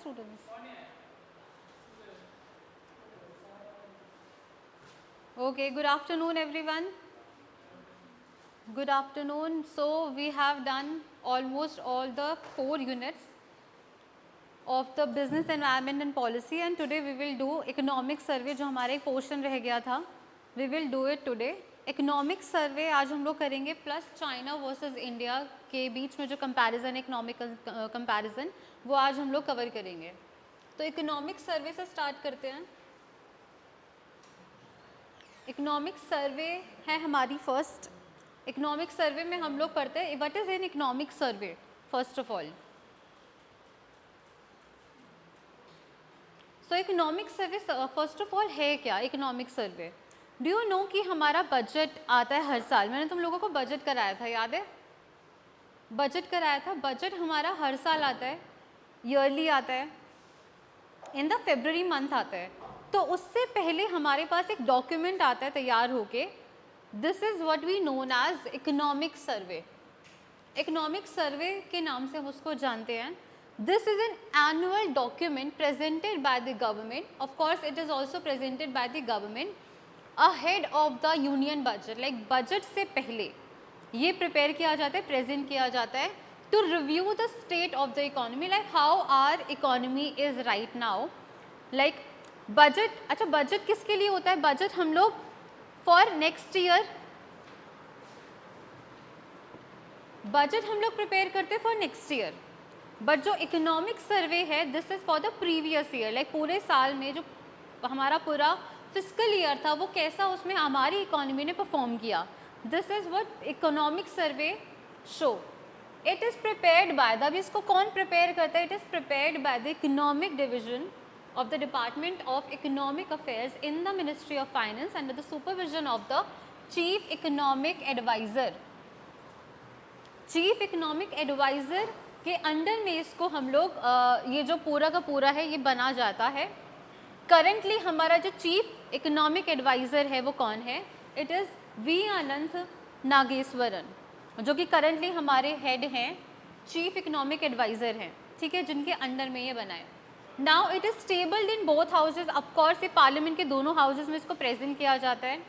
students? Okay, good afternoon everyone. Good afternoon. So we have done almost all the 4 units of the business environment and policy, and today we will do economic survey जो हमारा एक portion रह गया था. We will do it today. Economic survey आज हम लोग करेंगे प्लस चाइना वर्सेस इंडिया के बीच में जो कंपैरिजन, इकोनॉमिक कंपैरिजन, वो आज हम लोग कवर करेंगे. तो इकोनॉमिक सर्वे से स्टार्ट करते हैं. इकोनॉमिक सर्वे है हमारी फर्स्ट. इकोनॉमिक सर्वे में हम लोग पढ़ते हैं what is an economic survey. First of all, so economic survey first of all है क्या. Economic survey, do you know कि हमारा बजट आता है हर साल. मैंने तुम लोगों को बजट कराया था, याद है? बजट कराया था. बजट हमारा हर साल आता है, ईयरली आता है, इन द फरवरी मंथ आता है. तो उससे पहले हमारे पास एक डॉक्यूमेंट आता है तैयार होके. This is what we known as economic survey. Economic survey के नाम से हम उसको जानते हैं. This is an annual document presented by the government. Of course it is also presented by the government ahead of the union budget. Like budget से पहले ये प्रिपेयर किया जाता है, प्रेजेंट किया जाता है to review the state of the economy, like how are economy is right now. Like budget, अच्छा बजट किसके लिए होता है? बजट हम लोग फॉर नेक्स्ट ईयर, बजट हम लोग प्रिपेयर करते हैं फॉर नेक्स्ट ईयर. बट जो इकोनॉमिक सर्वे है this is for the previous year. Like पूरे साल में जो हमारा पूरा फिस्कल ईयर था वो कैसा उसमें हमारी इकोनॉमी ने परफॉर्म किया. This is what economic survey show. It is prepared by the, अभी इसको कौन प्रिपेयर करता है? It is prepared by the economic division of the Department of Economic Affairs in the Ministry of Finance under the supervision of the Chief Economic Advisor. Chief Economic Advisor के under में इसको हम लोग ये जो पूरा का पूरा है ये बना जाता है. करंटली हमारा जो चीफ इकोनॉमिक एडवाइज़र है वो कौन है? इट इज़ वी अनंत नागेश्वरन, जो कि करंटली हमारे हेड हैं, चीफ इकोनॉमिक एडवाइज़र हैं, ठीक है, जिनके अंडर में ये बना है. Now it is tabled in both houses. Of course ये पार्लियामेंट के दोनों हाउसेज में इसको प्रेजेंट किया जाता है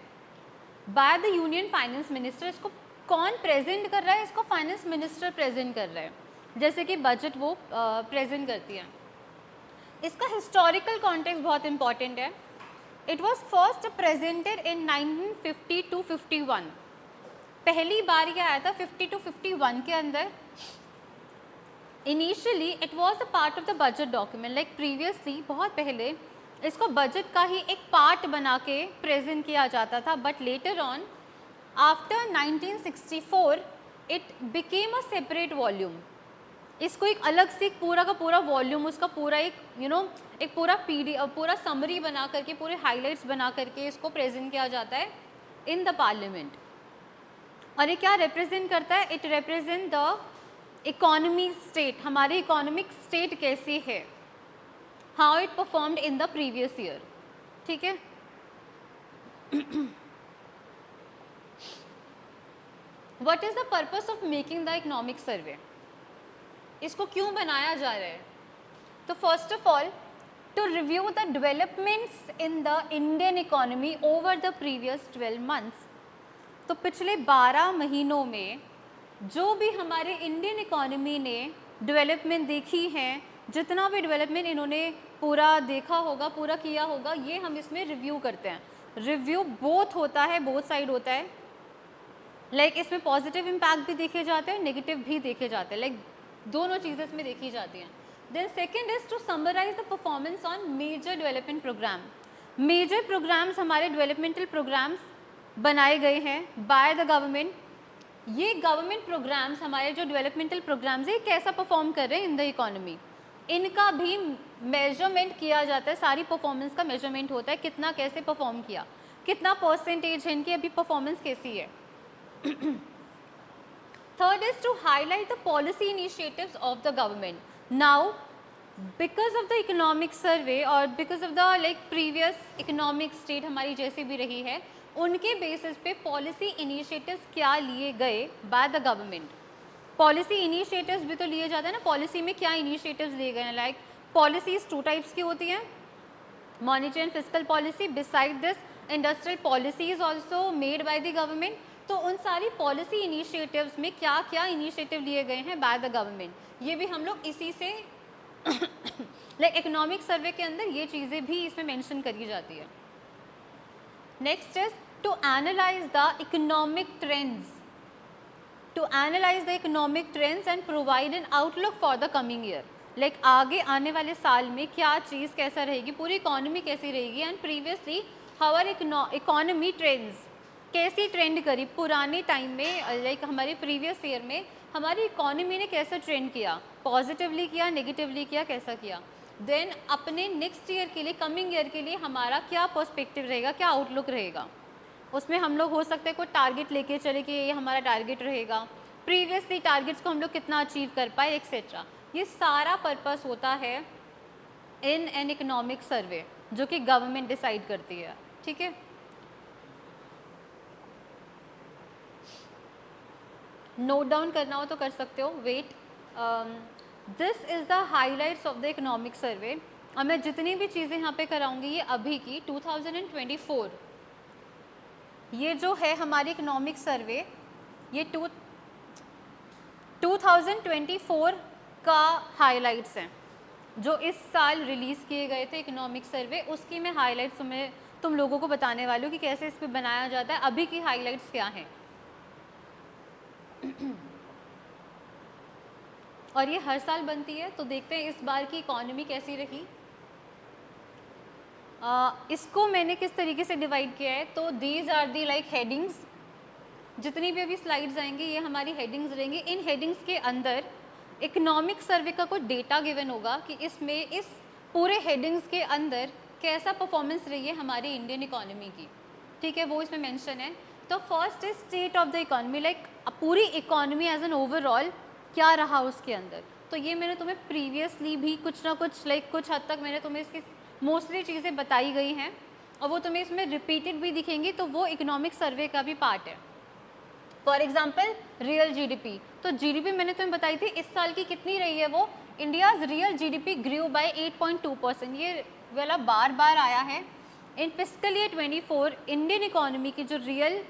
by the union finance minister. इसको कौन प्रेजेंट कर रहा है? इसको फाइनेंस मिनिस्टर प्रेजेंट कर रहा है, जैसे कि बजट वो प्रेजेंट करती है. इसका हिस्टोरिकल कॉन्टेक्स्ट बहुत इंपॉर्टेंट है. It was first presented in 1950 to 51. पहली बार ये आया था 50 to 51 के अंदर. Initially it was a part of the budget document. Like previously बहुत पहले इसको बजट का ही एक पार्ट बना के प्रेजेंट किया जाता था. But later on after 1964 it became a separate volume. इसको एक अलग से पूरा का पूरा वॉल्यूम, उसका पूरा एक एक पूरा पूरा समरी बना करके, पूरे हाइलाइट्स बना करके इसको प्रेजेंट किया जाता है इन द पार्लियामेंट. और ये क्या रिप्रेजेंट करता है? It represent the economy state. हमारी इकोनॉमिक स्टेट कैसी है, how it performed in the previous year. ठीक है. What is the purpose of making the economic survey? इसको क्यों बनाया जा रहा है? तो first of all to review the developments in the Indian economy over the previous 12 months. तो पिछले 12 महीनों में जो भी हमारे इंडियन इकोनॉमी ने डेवलपमेंट देखी हैं, जितना भी डेवलपमेंट इन्होंने पूरा देखा होगा, पूरा किया होगा, ये हम इसमें रिव्यू करते हैं. रिव्यू बोथ होता है, बोथ साइड होता है. लाइक इसमें पॉजिटिव इम्पैक्ट भी देखे जाते हैं, नेगेटिव भी देखे जाते हैं. लाइक दोनों चीज़ें इसमें देखी जाती हैं. Then second is to summarise the performance on major development programme. Major programmes, हमारे डेवलपमेंटल प्रोग्राम्स बनाए गए हैं बाय द गवर्नमेंट. ये गवर्नमेंट प्रोग्राम्स, हमारे जो डेवलपमेंटल प्रोग्राम्स है, कैसा परफॉर्म कर रहे हैं इन द इकोनॉमी, इनका भी मेजरमेंट किया जाता है. सारी परफॉर्मेंस का मेजरमेंट होता है, कितना कैसे परफॉर्म किया, कितना परसेंटेज है इनकी अभी परफॉर्मेंस कैसी है. Third is to highlight the policy initiatives of the government. Now, because of the economic survey or because of the previous economic state हमारी जैसी भी रही है, उनके बेसिस पे पॉलिसी इनिशिएटिव्स क्या लिए गए bye the government. Policy initiatives भी तो लिए जाते हैं ना. पॉलिसी में क्या इनिशिएटिव्स लिए गए हैं? लाइक पॉलिसीज 2 टाइप्स की होती हैं, monetary and physical policy. Beside this industrial policy is also made by the government. तो उन सारी पॉलिसी इनिशिएटिव्स में क्या क्या इनिशिएटिव लिए गए हैं बाय द गवर्नमेंट, ये भी हम लोग इसी से लाइक इकोनॉमिक सर्वे के अंदर ये चीज़ें भी इसमें मेंशन करी जाती है। Next is to analyse the economic trends, to analyse the economic trends and provide an outlook for the coming year. Like आगे आने वाले साल में क्या चीज़ कैसा रहेगी, पूरी इकोनॉमी कैसी रहेगी, and previously how our economy trends कैसी ट्रेंड करी पुराने टाइम में, लाइक हमारे प्रीवियस ईयर में हमारी इकोनॉमी ने कैसा ट्रेंड किया, पॉजिटिवली किया, नेगेटिवली किया, कैसा किया। देन अपने नेक्स्ट ईयर के लिए, कमिंग ईयर के लिए हमारा क्या पर्सपेक्टिव रहेगा, क्या आउटलुक रहेगा। उसमें हम लोग हो सकते हैं कोई टारगेट लेके चले कि ये हमारा टारगेट रहेगा, प्रीवियसली टारगेट्स को हम लोग कितना अचीव कर पाए, एक्सेट्रा। ये सारा पर्पस होता है इन एन इकोनॉमिक सर्वे जो कि गवर्नमेंट डिसाइड करती है, ठीक है। नोट डाउन करना हो तो कर सकते हो। Wait, this is the highlights of the economic survey. अब मैं जितनी भी चीज़ें यहाँ पे कराऊंगी ये अभी की 2024, ये जो है हमारी इकोनॉमिक सर्वे, ये 2024 का हाईलाइट्स हैं जो इस साल रिलीज़ किए गए थे इकोनॉमिक सर्वे, उसकी मैं हाईलाइट्स तुम लोगों को बताने वाली हूँ कि कैसे इस पर बनाया जाता है, अभी की हाईलाइट्स क्या हैं। और ये हर साल बनती है, तो देखते हैं इस बार की इकोनॉमी कैसी रही। इसको मैंने किस तरीके से डिवाइड किया है, तो these are the like headings, जितनी भी अभी स्लाइड्स आएंगी ये हमारी हेडिंग्स रहेंगी। इन हेडिंग्स के अंदर इकोनॉमिक सर्वे का कोई डेटा गिवन होगा कि इसमें इस पूरे हेडिंग्स के अंदर कैसा परफॉर्मेंस रही है हमारी इंडियन इकोनॉमी की, ठीक है, वो इसमें मेंशन है। तो first is state of the economy, like पूरी इकोनॉमी एज एन ओवरऑल क्या रहा उसके अंदर। तो ये मैंने तुम्हें प्रीवियसली भी कुछ ना कुछ लाइक कुछ हद तक मैंने तुम्हें इसकी मोस्टली चीज़ें बताई गई हैं और वो तुम्हें इसमें रिपीटेड भी दिखेंगी, तो वो इकोनॉमिक सर्वे का भी पार्ट है। फॉर एग्जाम्पल रियल जीडीपी, तो जीडीपी मैंने तुम्हें बताई थी इस साल की कितनी रही है, वो India's real GDP grew by 8.2%, ये वाला बार बार आया है। इन फिस्कल ईयर 24 इंडियन इकोनॉमी की जो रियल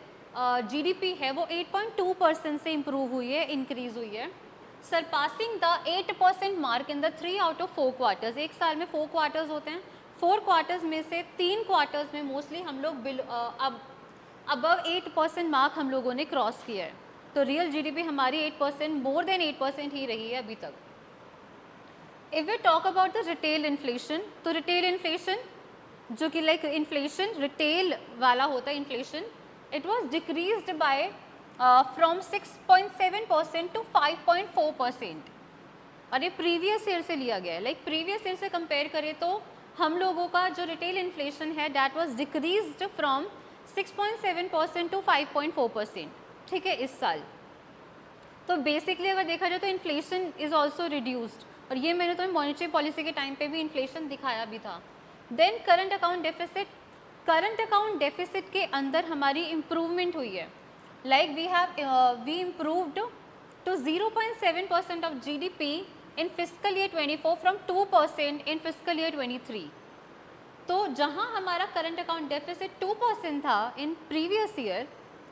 जीडीपी है वो 8.2% से इम्प्रूव हुई है, इंक्रीज हुई है, surpassing the 8% mark in the 3 out of 4 quarters. एक साल में 4 क्वार्टर्स होते हैं, 4 क्वार्टर्स में से 3 क्वार्टर्स में मोस्टली हम लोग अब अबव 8% मार्क हम लोगों ने क्रॉस किया है। तो रियल जीडीपी हमारी 8%, मोर देन 8% ही रही है अभी तक। If we talk about the retail inflation, तो रिटेल इन्फ्लेशन जो कि लाइक इन्फ्लेशन रिटेल वाला होता है inflation, it was decreased by from 6.7% to 5.4%, और ये प्रीवियस ईयर से लिया गया है। लाइक प्रीवियस ईयर से कंपेयर करें तो हम लोगों का जो रिटेल इन्फ्लेशन है that was decreased from 6.7% to 5.4%, ठीक है, इस साल। तो बेसिकली अगर देखा जाए तो इन्फ्लेशन इज ऑल्सो रिड्यूस्ड, और ये मैंने तो मॉनेटरी पॉलिसी के टाइम पे भी इन्फ्लेशन दिखाया भी था। Then current account deficit, current account deficit के अंदर हमारी इम्प्रूवमेंट हुई है। Like we improved to 0.7% of GDP in fiscal year 24 from 2% in fiscal year 23। तो जहां हमारा करंट अकाउंट डेफिसिट 2% था in previous year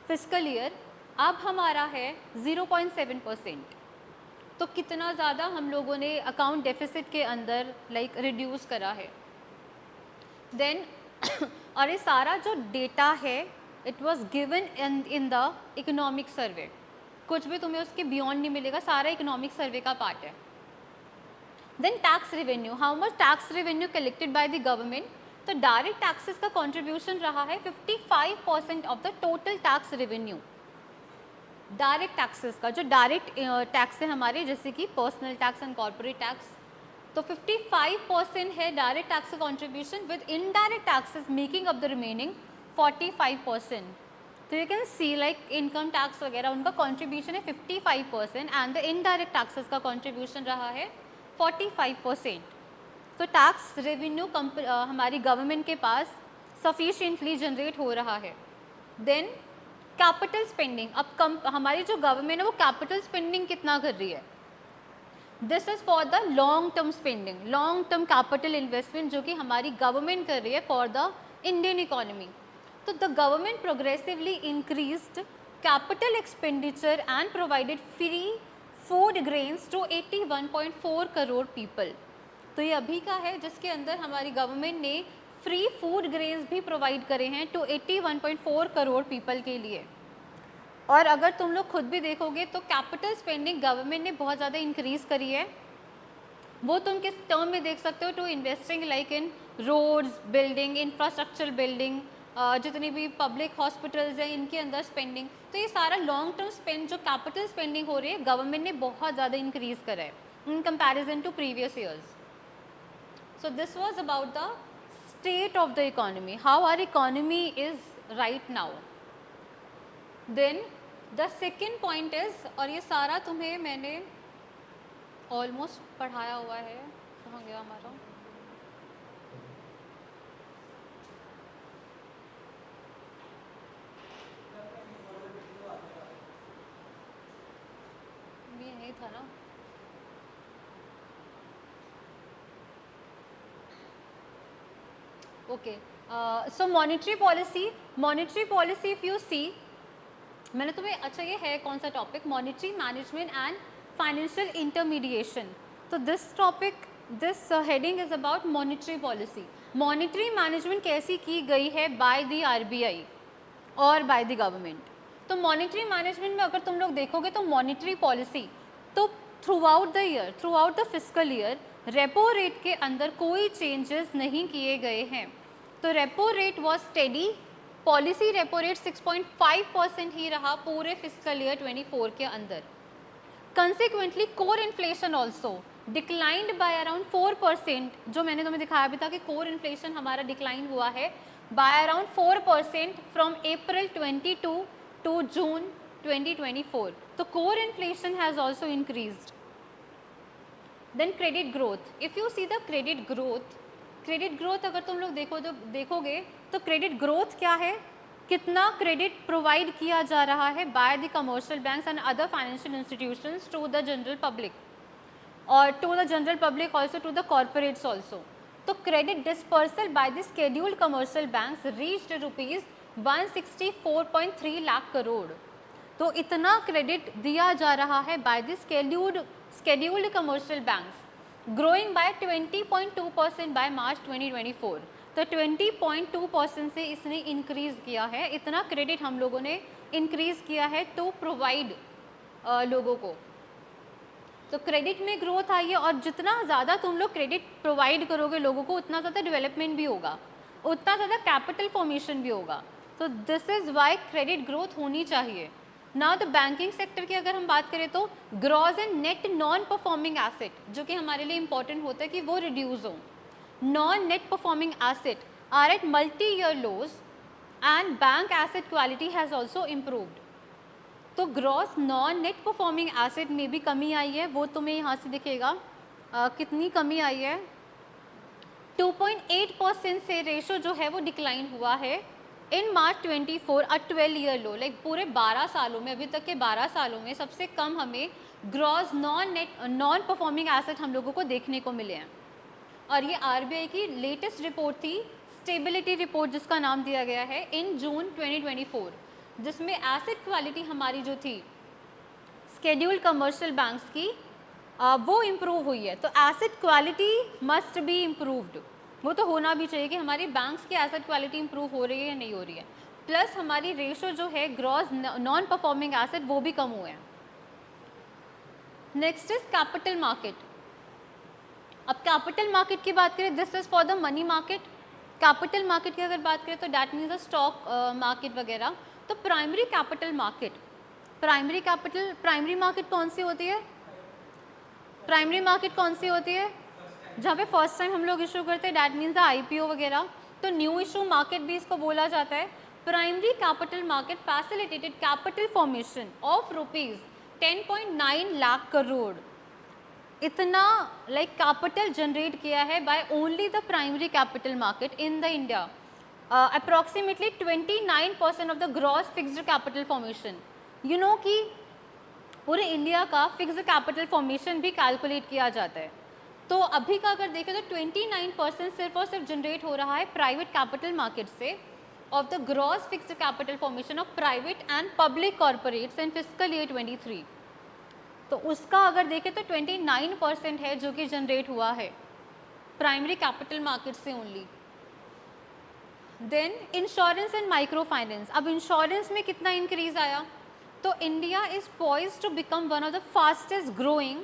fiscal year, अब हमारा है 0.7%। तो कितना ज़्यादा हम लोगों ने अकाउंट डेफिसिट के अंदर लाइक रिड्यूस करा है। देन और ये सारा जो डेटा है it was given in the economic सर्वे, कुछ भी तुम्हें उसके बियॉन्ड नहीं मिलेगा, सारा इकोनॉमिक सर्वे का पार्ट है। Then tax revenue, how much tax revenue collected by the government. तो डायरेक्ट टैक्सेस का कंट्रीब्यूशन रहा है 55% of the total tax revenue. Direct taxes का जो डायरेक्ट टैक्स है हमारे, जैसे कि personal tax and corporate tax, तो 55% है डायरेक्ट टैक्स का contribution, with indirect taxes making up the remaining 45%। तो you can see like income tax वगैरह उनका कॉन्ट्रीब्यूशन है 55% एंड द इनडायरेक्ट टैक्सेस का कॉन्ट्रीब्यूशन रहा है 45%। तो टैक्स रेवेन्यू हमारी गवर्नमेंट के पास सफिशिएंटली जनरेट हो रहा है। देन कैपिटल स्पेंडिंग, अब हमारी जो गवर्नमेंट है वो कैपिटल स्पेंडिंग कितना कर रही है, this is for the long term spending, long term capital investment जो कि हमारी गवर्नमेंट कर रही है फॉर द इंडियन इकोनॉमी. तो the government progressively increased capital expenditure and provided free food grains to 81.4 crore people. तो ये अभी का है जिसके अंदर हमारी गवर्नमेंट ने फ्री फूड ग्रेन्स भी प्रोवाइड करे हैं टू 81.4 करोड़ पीपल के लिए. और अगर तुम लोग खुद भी देखोगे तो कैपिटल स्पेंडिंग गवर्नमेंट ने बहुत ज़्यादा इंक्रीज़ करी है. वो तुम किस टर्म में देख सकते हो, to investing like in roads building, infrastructure building, जितनी भी पब्लिक हॉस्पिटल्स हैं इनके अंदर स्पेंडिंग. तो ये सारा लॉन्ग टर्म स्पेंड जो कैपिटल स्पेंडिंग हो रही है गवर्नमेंट ने बहुत ज़्यादा इंक्रीज़ करा है in comparison to previous years. So this was about the state of the economy, how our economy is right now. Then the second point is, और ये सारा तुम्हें मैंने ऑलमोस्ट पढ़ाया हुआ है, कहाँ गया हमारा, ये नहीं था ना. Okay, so monetary policy if you see, मैंने तुम्हें, अच्छा ये है कौन सा topic, monetary management and financial intermediation. तो this topic, this heading is about monetary policy. Monetary management कैसी की गई है बाय द आरबीआई और बाय द गवर्नमेंट. तो मॉनेटरी मैनेजमेंट में अगर तुम लोग देखोगे तो मॉनेटरी पॉलिसी, तो throughout the year, throughout the fiscal year repo rate के अंदर कोई चेंजेस नहीं किए गए हैं. तो repo rate was steady, policy repo rate 6.5% ही रहा पूरे फिस्कल ईयर 24 के अंदर. Consequently core inflation also declined bye around 4%, जो मैंने तुम्हें दिखाया भी था कि कोर इन्फ्लेशन हमारा डिक्लाइन हुआ है by around 4% from April 22 to June 2024. तो core inflation has also increased. Then credit growth, if you see the credit growth अगर तुम लोग देखोगे तो क्रेडिट ग्रोथ क्या है, कितना क्रेडिट प्रोवाइड किया जा रहा है by the commercial banks and other financial institutions to the general public, और to the general public also, to the corporates also. तो credit dispersal by the scheduled commercial banks reached rupees 164.3 lakh crore. तो इतना credit दिया जा रहा है by the scheduled commercial banks, growing by 20.2% by March 2024. तो 20.2% से इसने इंक्रीज़ किया है, इतना क्रेडिट हम लोगों ने इंक्रीज़ किया है टू प्रोवाइड लोगों को. तो क्रेडिट में ग्रोथ आई है, और जितना ज़्यादा तुम लोग क्रेडिट प्रोवाइड करोगे लोगों को उतना ज़्यादा डेवलपमेंट भी होगा, उतना ज़्यादा कैपिटल फॉर्मेशन भी होगा. तो this is Y credit growth होनी चाहिए. नाउ द बैंकिंग सेक्टर की अगर हम बात करें तो gross and net non performing asset, जो कि हमारे लिए इंपॉर्टेंट होता है कि वो रिड्यूस हो. Non net performing asset are at multi year lows and bank asset quality has also improved. तो gross non net performing asset में भी कमी आई है, वो तुम्हें यहाँ से दिखेगा. कितनी कमी आई है, 2.8% से रेशो जो है वो डिक्लाइन हुआ है in March 24, a 12 year low. Like पूरे 12 सालों में, अभी तक के 12 सालों में सबसे कम हमें ग्रॉस नॉन परफॉर्मिंग एसेट हम लोगों को देखने को मिले हैं. और ये आरबीआई की लेटेस्ट रिपोर्ट थी, स्टेबिलिटी रिपोर्ट जिसका नाम दिया गया है, इन जून 2024, जिसमें एसेट क्वालिटी हमारी जो थी शेड्यूल्ड कमर्शियल बैंक्स की वो इम्प्रूव हुई है. तो asset quality must be improved, वो तो होना भी चाहिए कि हमारी बैंक्स की एसेट क्वालिटी इंप्रूव हो रही है या नहीं हो रही है. प्लस हमारी रेशो जो है ग्रॉस नॉन परफॉर्मिंग एसेट वो भी कम हुए हैं. Next is capital market. अब कैपिटल मार्केट की बात करें, this is for the money market. Capital market की अगर बात करें तो that means the stock market वगैरह. तो primary capital market, primary market कौन सी होती है, प्राइमरी मार्केट कौन सी होती है, जहाँ पे फर्स्ट टाइम हम लोग इशू करते हैं, डैट मीन्स द आईपीओ वगैरह. तो न्यू इशू मार्केट भी इसको बोला जाता है. Primary capital market facilitated capital formation of rupees 10.9 lakh crore. इतना लाइक कैपिटल जनरेट किया है by only the primary capital market in the India. Approximately 29% of the gross fixed capital formation. You know कि पूरे इंडिया का फिक्स्ड कैपिटल फॉर्मेशन भी calculate किया जाता है। तो अभी का अगर देखें तो 29% सिर्फ और सिर्फ जनरेट हो रहा है प्राइवेट कैपिटल मार्केट से of the gross fixed capital formation of private and public corporates in fiscal year 23। तो उसका अगर देखें तो 29% है जो कि जनरेट हुआ है प्राइमरी कैपिटल मार्केट से only. Then insurance and micro finance, अब इंश्योरेंस में कितना इंक्रीज आया, तो India is poised to become one of the fastest growing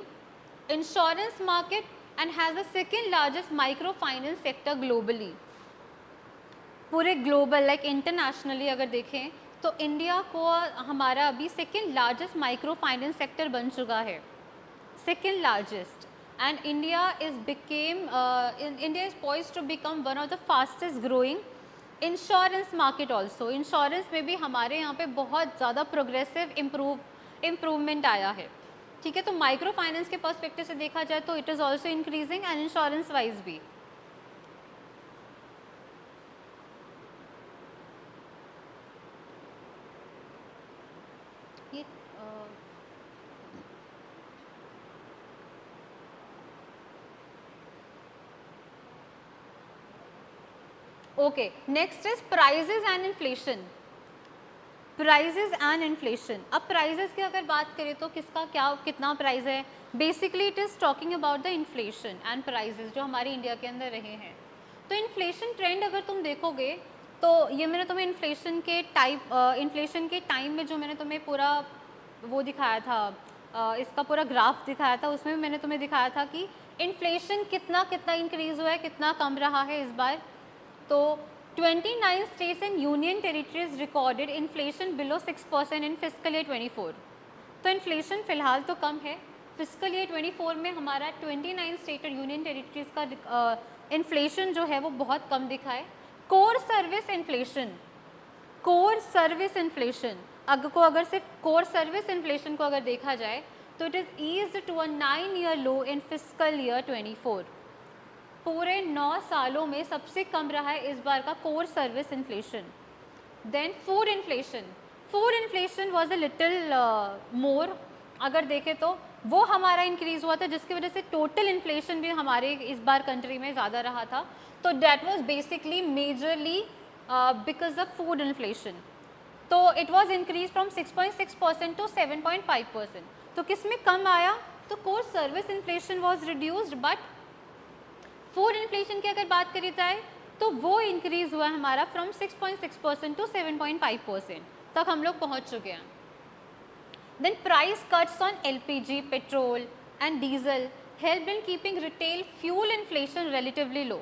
insurance market and has the second largest micro finance sector globally. पूरे global like internationally अगर देखें तो India को हमारा अभी second largest micro finance sector बन चुका है, second largest, and India is poised to become one of the fastest growing insurance market also. Insurance में भी हमारे यहाँ पे बहुत ज़्यादा प्रोग्रेसिव इम्प्रूवमेंट आया है। ठीक है, तो माइक्रो फाइनेंस के पर्सपेक्टिव से देखा जाए तो it is also increasing and insurance wise भी। ये okay, next is prices and inflation. Prices and inflation, अब प्राइजेज की अगर बात करें तो किसका क्या कितना प्राइस है, basically it is talking about the inflation and prices जो हमारे इंडिया के अंदर रहे हैं। तो इन्फ्लेशन ट्रेंड अगर तुम देखोगे तो ये मैंने तुम्हें इन्फ्लेशन के टाइम में जो मैंने तुम्हें पूरा वो दिखाया था, इसका पूरा ग्राफ दिखाया था, उसमें मैंने तुम्हें दिखाया था कि इन्फ्लेशन कितना कितना इंक्रीज हुआ है, कितना कम रहा है इस बार। तो 29 states and union territories recorded inflation below 6% in fiscal year 24। तो इन्फ्लेशन फ़िलहाल तो कम है, फिस्कल ईयर 24 में हमारा 29 स्टेट और यूनियन टेरिटरीज का इन्फ्लेशन जो है वो बहुत कम दिखा है। कोर सर्विस इन्फ्लेशन अगर सिर्फ कोर सर्विस इन्फ्लेशन को अगर देखा जाए तो it is eased to a 9-year low in fiscal year 24। पूरे 9 सालों में सबसे कम रहा है इस बार का core service inflation. Then food inflation was a little more, अगर देखें तो वो हमारा इंक्रीज़ हुआ था जिसकी वजह से टोटल इन्फ्लेशन भी हमारे इस बार कंट्री में ज़्यादा रहा था। तो that was basically majorly because of food inflation. तो it was increase from 6.6% to 7.5%। तो किस में कम आया, तो core service inflation was reduced, but food inflation की अगर बात करी जाए तो वो इंक्रीज हुआ है हमारा फ्रॉम 6.6% टू 7.5% तक हम लोग पहुंच चुके हैं। Then price cuts on LPG, petrol and diesel help in keeping retail fuel inflation relatively low.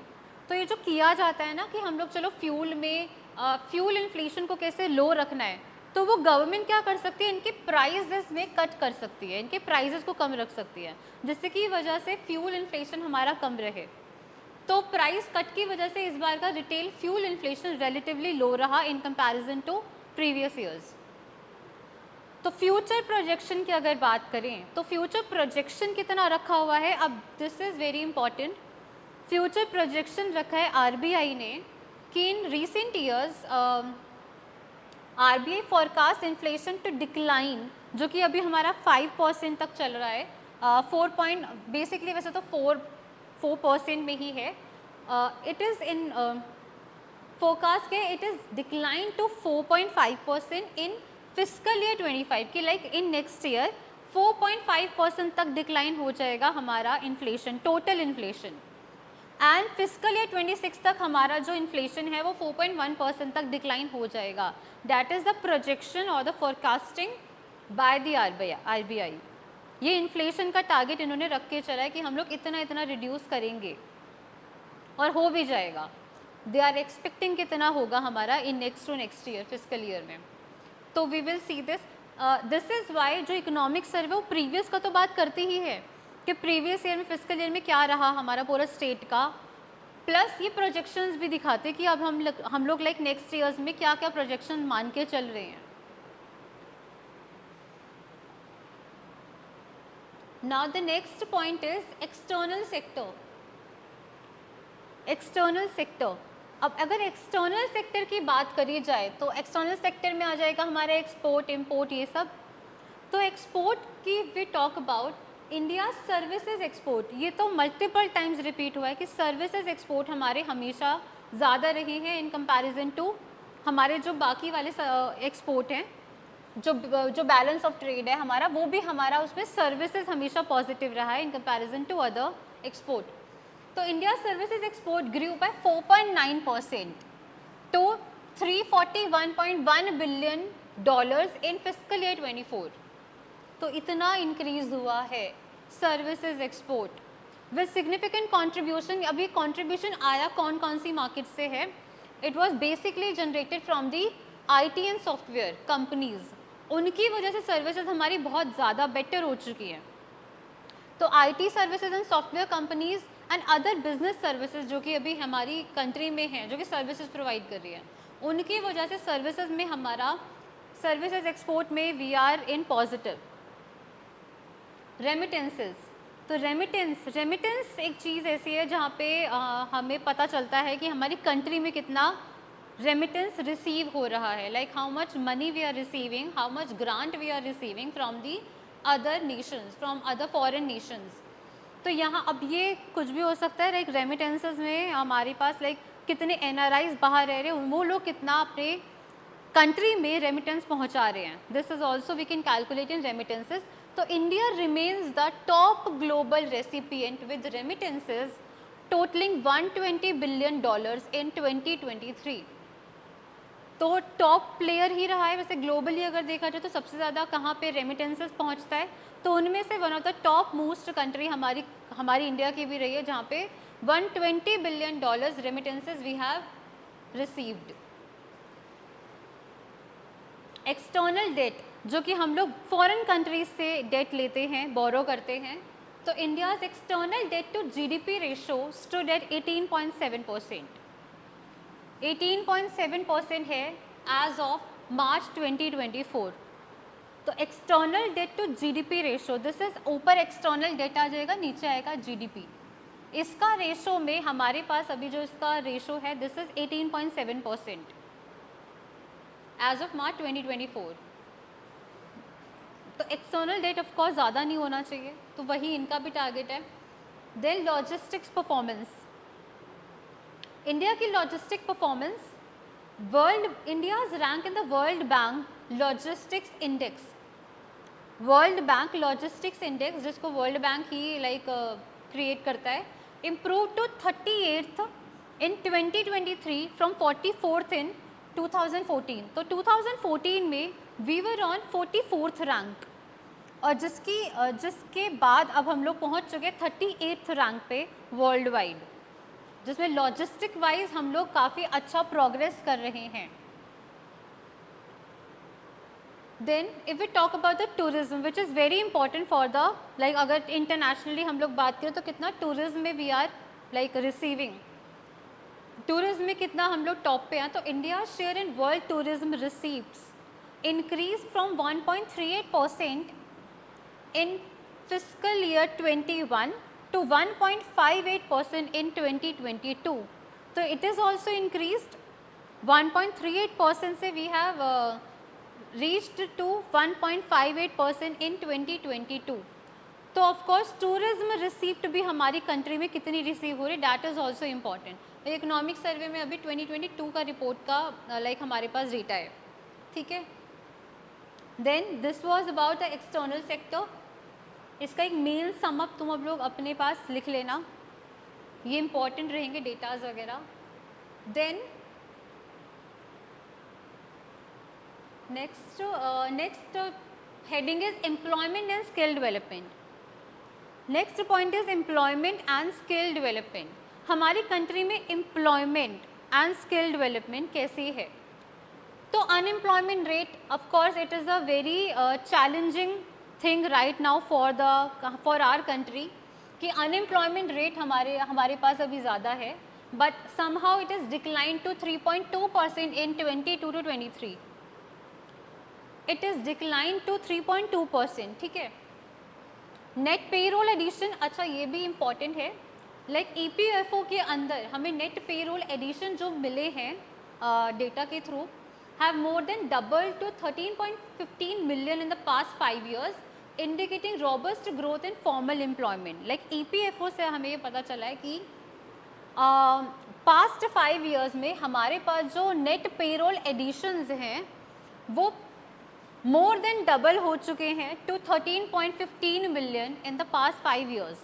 तो ये जो किया जाता है ना कि हम लोग चलो फ्यूल इन्फ्लेशन को कैसे लो रखना है, तो वो गवर्नमेंट क्या कर सकती है, इनके प्राइजेस में कट कर सकती है, इनके प्राइजेस को कम रख सकती है, जिससे कि वजह से फ्यूल इन्फ्लेशन हमारा कम रहे। तो प्राइस कट की वजह से इस बार का retail fuel inflation relatively low रहा in comparison to previous years. तो फ्यूचर प्रोजेक्शन की अगर बात करें तो फ्यूचर प्रोजेक्शन कितना रखा हुआ है, अब this is very important. Future projection रखा है RBI ने कि in recent years RBI forecast inflation to decline, जो कि अभी हमारा 5% तक चल रहा है, 4 बेसिकली वैसे तो 4% में ही है। इट इज़ इन फोरकास्ट के it is decline to 4.5% in fiscal year 25 की, लाइक इन नेक्स्ट ईयर 4.5% तक डिक्लाइन हो जाएगा हमारा inflation, total inflation. And fiscal year 26 तक हमारा जो इन्फ्लेशन है वो 4.1% तक डिक्लाइन हो जाएगा। दैट इज़ द प्रोजेक्शन और the forecasting by the RBI। ये इन्फ्लेशन का टारगेट इन्होंने रख के चला है कि हम लोग इतना इतना रिड्यूस करेंगे, और हो भी जाएगा। दे आर एक्सपेक्टिंग कितना होगा हमारा in next year fiscal year में। तो we will see this is why जो इकोनॉमिक सर्वे वो प्रीवियस का तो बात करती ही है कि प्रीवियस ईयर में फिस्कल ईयर में क्या रहा हमारा पूरा स्टेट का, प्लस ये प्रोजेक्शंस भी दिखाते कि अब हम लोग लाइक नेक्स्ट ईयर्स में क्या क्या प्रोजेक्शन मान के चल रहे हैं। Now the next point is external sector. External sector, अब अगर एक्सटर्नल सेक्टर की बात करी जाए तो एक्सटर्नल सेक्टर में आ जाएगा हमारे एक्सपोर्ट, इंपोर्ट, ये सब। तो एक्सपोर्ट की we talk about India services export, ये तो मल्टीपल टाइम्स रिपीट हुआ है कि सर्विसेज एक्सपोर्ट हमारे हमेशा ज़्यादा रहे हैं इन कंपैरिजन टू हमारे जो बाकी वाले एक्सपोर्ट हैं, जो बैलेंस ऑफ ट्रेड है हमारा, वो भी हमारा उसमें सर्विसेज हमेशा पॉजिटिव रहा है in comparison to other export. तो India services export grew by 4.9% to $341.1 billion in fiscal year 24। तो इतना इंक्रीज हुआ है services export with significant contribution. अभी कॉन्ट्रीब्यूशन आया कौन कौन सी मार्केट से है? It was basically generated from the IT and software companies, उनकी वजह से सर्विसेज हमारी बहुत ज़्यादा बेटर हो चुकी है। तो IT services and software companies and other business services जो कि अभी हमारी कंट्री में हैं, जो कि सर्विसेज प्रोवाइड कर रही है, उनकी वजह से सर्विसेज में हमारा सर्विसेज एक्सपोर्ट में we are in positive. Remittances, तो रेमिटेंस एक चीज़ ऐसी है जहाँ पे हमें पता चलता है कि हमारी कंट्री में कितना रेमिटेंस रिसीव हो रहा है, like how much money we are receiving, how much grant we are receiving from the other nations, from other foreign nations. तो यहाँ अब ये कुछ भी हो सकता है, लाइक रेमिटेंसेस में हमारे पास लाइक कितने NRIs बाहर रह रहे हैं, वो लोग कितना अपने कंट्री में रेमिटेंस पहुँचा रहे हैं, this is also we can calculate in remittances. तो India remains the top global recipient with remittances totalling $120 billion in 2023। तो टॉप प्लेयर ही रहा है। वैसे ग्लोबली अगर देखा जाए तो सबसे ज़्यादा कहाँ पे रेमिटेंसेस पहुँचता है, तो उनमें से one of the top most country हमारी इंडिया की भी रही है, जहाँ पे $120 billion remittances we have received. External debt, जो कि हम लोग फॉरेन कंट्रीज से डेट लेते हैं, बोरो करते हैं, तो India's external debt to GDP ratio stood at 18.7%। 18.7% है एज ऑफ मार्च 2024। तो external debt to GDP ratio, this is ऊपर एक्सटर्नल डेट आ जाएगा, नीचे आएगा GDP। इसका रेशो में हमारे पास अभी जो इसका रेशो है this is 18.7% as of March 2024। तो एक्सटर्नल डेट ऑफ कोर्स ज़्यादा नहीं होना चाहिए, तो वही इनका भी टारगेट है। देन लॉजिस्टिक्स परफॉर्मेंस, इंडिया की logistic performance, India's rank in the World Bank logistics index, World Bank logistics index, जिसको वर्ल्ड बैंक ही लाइक क्रिएट करता है, improve to 38th in 2023 from 44th in 2014। तो 2014 में we were on 44th rank, और जिसके बाद अब हम लोग पहुंच चुके 38th रैंक पे वर्ल्ड वाइड, जिसमें लॉजिस्टिक वाइज हम लोग काफ़ी अच्छा प्रोग्रेस कर रहे हैं। Then if we talk about the tourism which is very important for the like, अगर इंटरनेशनली हम लोग बात करें तो कितना टूरिज्म में we are like receiving, tourism में कितना हम लोग टॉप पे हैं। तो India share in world tourism receipts increase from 1.38% in fiscal year 21 to 1.58% in 2022. So it is also increased 1.38% से we have reached to 1.58% in 2022. तो ऑफ कोर्स टूरिज्म रिसीप्ट भी हमारी कंट्री में कितनी रिसीव हो रही, that is also important. Economic survey में अभी 2022 का रिपोर्ट का लाइक हमारे पास डेटा है, ठीक है। Then this was about the external sector. इसका एक मेन समअप तुम अब लोग अपने पास लिख लेना, ये इंपॉर्टेंट रहेंगे डेटाज वगैरह। Then next heading is employment and skill development. Next point is employment and skill development. हमारी कंट्री में एम्प्लॉयमेंट एंड स्किल डेवलपमेंट कैसी है? तो unemployment rate, of course it is a very challenging thing right now for our country, कि unemployment rate हमारे पास अभी ज़्यादा है, but somehow it is decline to 3.2% in 22 to 23। इट इज़ डिक्लाइन टू 3.2%, ठीक है। नेट पेरोल एडिशन, अच्छा ये भी इम्पॉर्टेंट है, लाइक EPFO के अंदर हमें नेट पेरोल एडिशन जो मिले हैं डेटा के through, have more than doubled to 13.15 million in the past 5 years, indicating robust growth in formal employment. Like EPFO से हमें ये पता चला है कि पास्ट 5 years में हमारे पास जो नेट पेरोल एडिशंस हैं वो मोर देन डबल हो चुके हैं to 13.15 million in the past 5 years.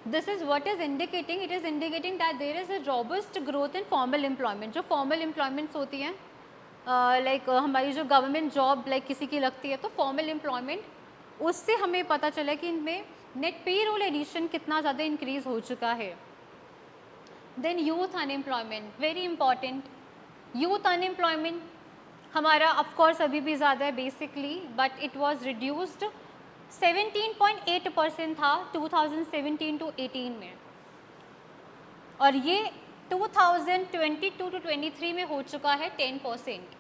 This is what is indicating, it is indicating that there is a robust growth in formal employment. जो formal employments होती हैं like हमारी जो गवर्नमेंट जॉब लाइक किसी की लगती है तो फॉर्मल एम्प्लॉयमेंट उससे हमें पता चला कि इनमें नेट पे रोल एडिशन कितना ज़्यादा इंक्रीज हो चुका है. Then youth unemployment, very important. Youth unemployment हमारा ऑफकोर्स अभी भी ज़्यादा है basically, but it was reduced 17.8% था 2017 to 18 में, और ये 2022 to 23 में हो चुका है 10%.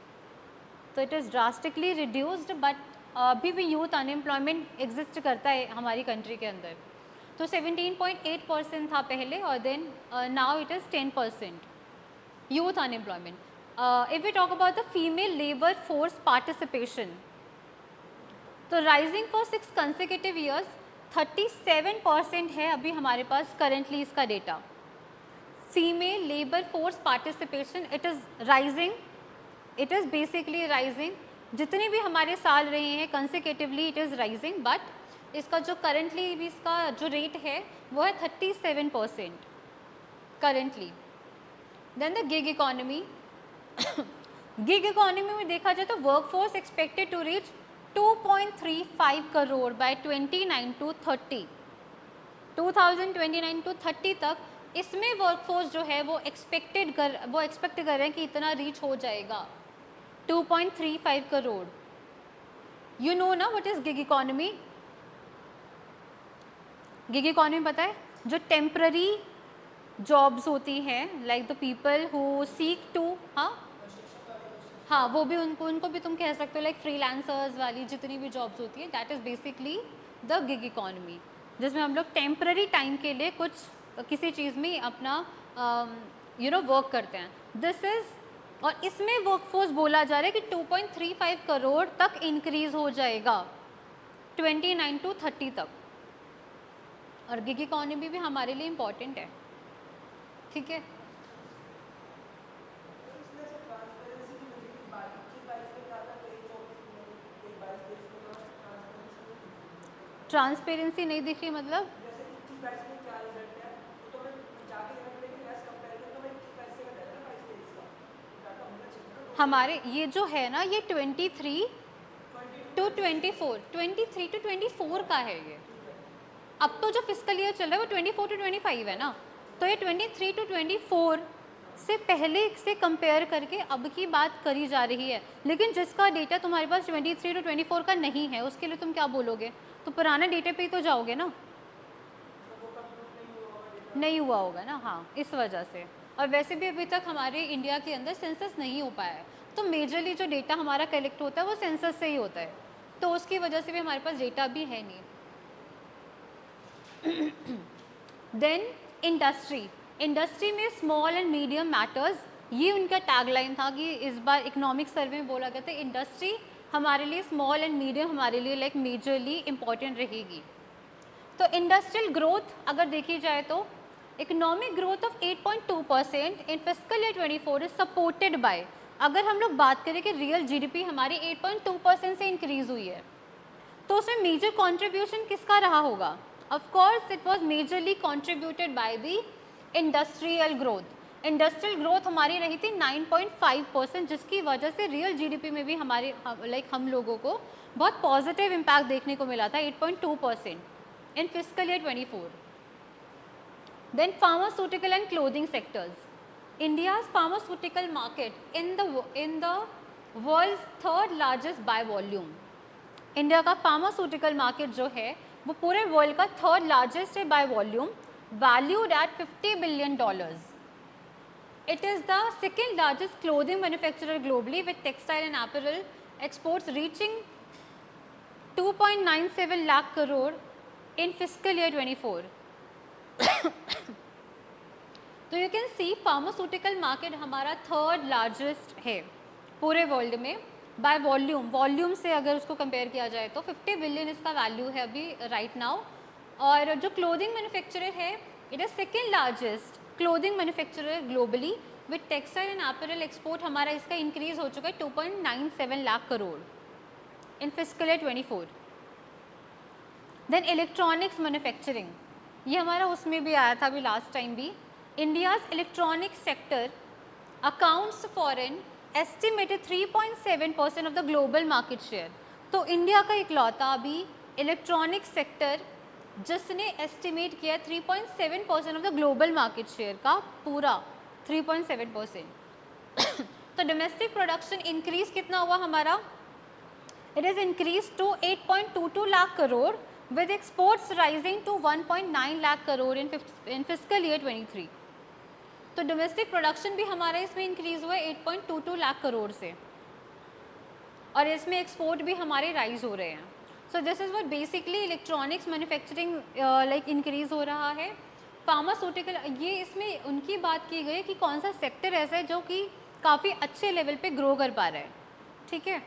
तो it is drastically reduced, but अभी भी यूथ अनएम्प्लॉयमेंट एग्जिस्ट करता है हमारी कंट्री के अंदर. तो 17.8% था पहले, और then now it is 10% youth unemployment. If we talk about the female labour force participation, तो राइजिंग फॉर 6 कंसेक्यूटिव ईयर्स 37% है अभी हमारे पास करेंटली इसका डेटा. Female labour force participation it is rising, it is basically rising. जितने भी हमारे साल रहे हैं consecutively it is rising, but इसका जो करंटली भी इसका जो रेट है वो है 37% currently. Then the gig economy. Gig economy में देखा जाए तो workforce expected to reach 2.35 crore by 29 to 30. 2029 to 30 तक इसमें वर्कफोर्स जो है वो एक्सपेक्ट कर रहे हैं कि इतना रीच हो जाएगा 2.35 करोड़. यू नो ना what is gig economy? Gig economy पता है? जो टेम्पररी जॉब्स होती हैं like the people who seek to, हाँ वो भी उनको भी तुम कह सकते हो लाइक फ्रीलांसर्स वाली जितनी भी जॉब्स होती है, that is basically the gig economy, जिसमें हम लोग टेम्पररी टाइम के लिए कुछ किसी चीज़ में अपना वर्क करते हैं. दिस इज़, और इसमें वर्कफोर्स बोला जा रहा है कि 2.35 करोड़ तक इंक्रीज हो जाएगा 29 to 30 तक. और गिग इकोनॉमी भी हमारे लिए इम्पॉर्टेंट है, ठीक है. ट्रांसपेरेंसी नहीं दिख रही मतलब? हमारे ये जो है ना ये 23 to 24 का है ये. अब तो जो फिस्कल ईयर चल रहा है वो 24 to 25 है ना, तो ये 23 to 24 से पहले से कंपेयर करके अब की बात करी जा रही है. लेकिन जिसका डेटा तुम्हारे पास 23 to 24 का नहीं है उसके लिए तुम क्या बोलोगे? तो पुराने डेटे पे ही तो जाओगे ना. नहीं हुआ होगा ना, हाँ इस वजह से. और वैसे भी अभी तक हमारे इंडिया के अंदर सेंसस नहीं हो पाया है, तो मेजरली जो डेटा हमारा कलेक्ट होता है वो सेंसस से ही होता है, तो उसकी वजह से भी हमारे पास डेटा भी है नहीं. देन इंडस्ट्री में स्मॉल एंड मीडियम मैटर्स, ये उनका टैगलाइन था कि इस बार इकोनॉमिक सर्वे में बोला गया था इंडस्ट्री हमारे लिए, स्मॉल एंड मीडियम हमारे लिए लाइक मेजरली इम्पॉर्टेंट रहेगी. तो इंडस्ट्रियल ग्रोथ अगर देखी जाए तो economic growth of 8.2% in fiscal year 24 is supported by, अगर हम लोग बात करें कि रियल जीडीपी हमारी 8.2% से इंक्रीज हुई है, तो उसमें मेजर कंट्रीब्यूशन किसका रहा होगा? Of course it was majorly contributed by the industrial growth. Industrial growth हमारी रही थी 9.5%, जिसकी वजह से रियल जीडीपी में भी हमारे हम लोगों को बहुत पॉजिटिव इम्पैक्ट देखने को मिला था 8.2% in fiscal year 24. Then pharmaceutical and clothing sectors. India's pharmaceutical market in the world's third largest by volume. India का फार्मास्यूटिकल मार्केट जो है वो पूरे वर्ल्ड का थर्ड लार्जेस्ट है by volume, valued at $50 billion. It is the second largest clothing manufacturer globally, with textile and apparel exports reaching 2.97 lakh crore in fiscal year 24. तो you can see pharmaceutical market हमारा third largest है पूरे world में by volume से अगर उसको compare किया जाए तो 50 बिलियन इसका वैल्यू है अभी राइट नाउ। और जो क्लोथिंग मैन्युफैक्चरर है, it is second largest clothing manufacturer globally with textile and apparel export हमारा इसका इंक्रीज़ हो चुका है 2.97 lakh crore in fiscal year 24। Then electronics manufacturing, ये हमारा उसमें भी आया था अभी लास्ट टाइम भी। India's electronic sector accounts for an estimated 3.7% of the global market share. तो इंडिया का इकलौता अभी इलेक्ट्रॉनिक सेक्टर जिसने एस्टिमेट किया 3.7% of the global market share का पूरा 3.7%। तो डोमेस्टिक प्रोडक्शन इंक्रीज कितना हुआ हमारा, it is increase to 8.22 lakh crore with exports rising to 1.9 lakh crore in fiscal year 23। तो डोमेस्टिक प्रोडक्शन भी हमारा इसमें इंक्रीज हुआ है 8.22 लाख करोड़ से, और इसमें एक्सपोर्ट भी हमारे राइज हो रहे हैं। So this is what basically electronics manufacturing like increase हो रहा है। फार्मास्यूटिकल, ये इसमें उनकी बात की गई कि कौन सा सेक्टर ऐसा है जो कि काफ़ी अच्छे लेवल पे ग्रो कर पा रहा है, ठीक है।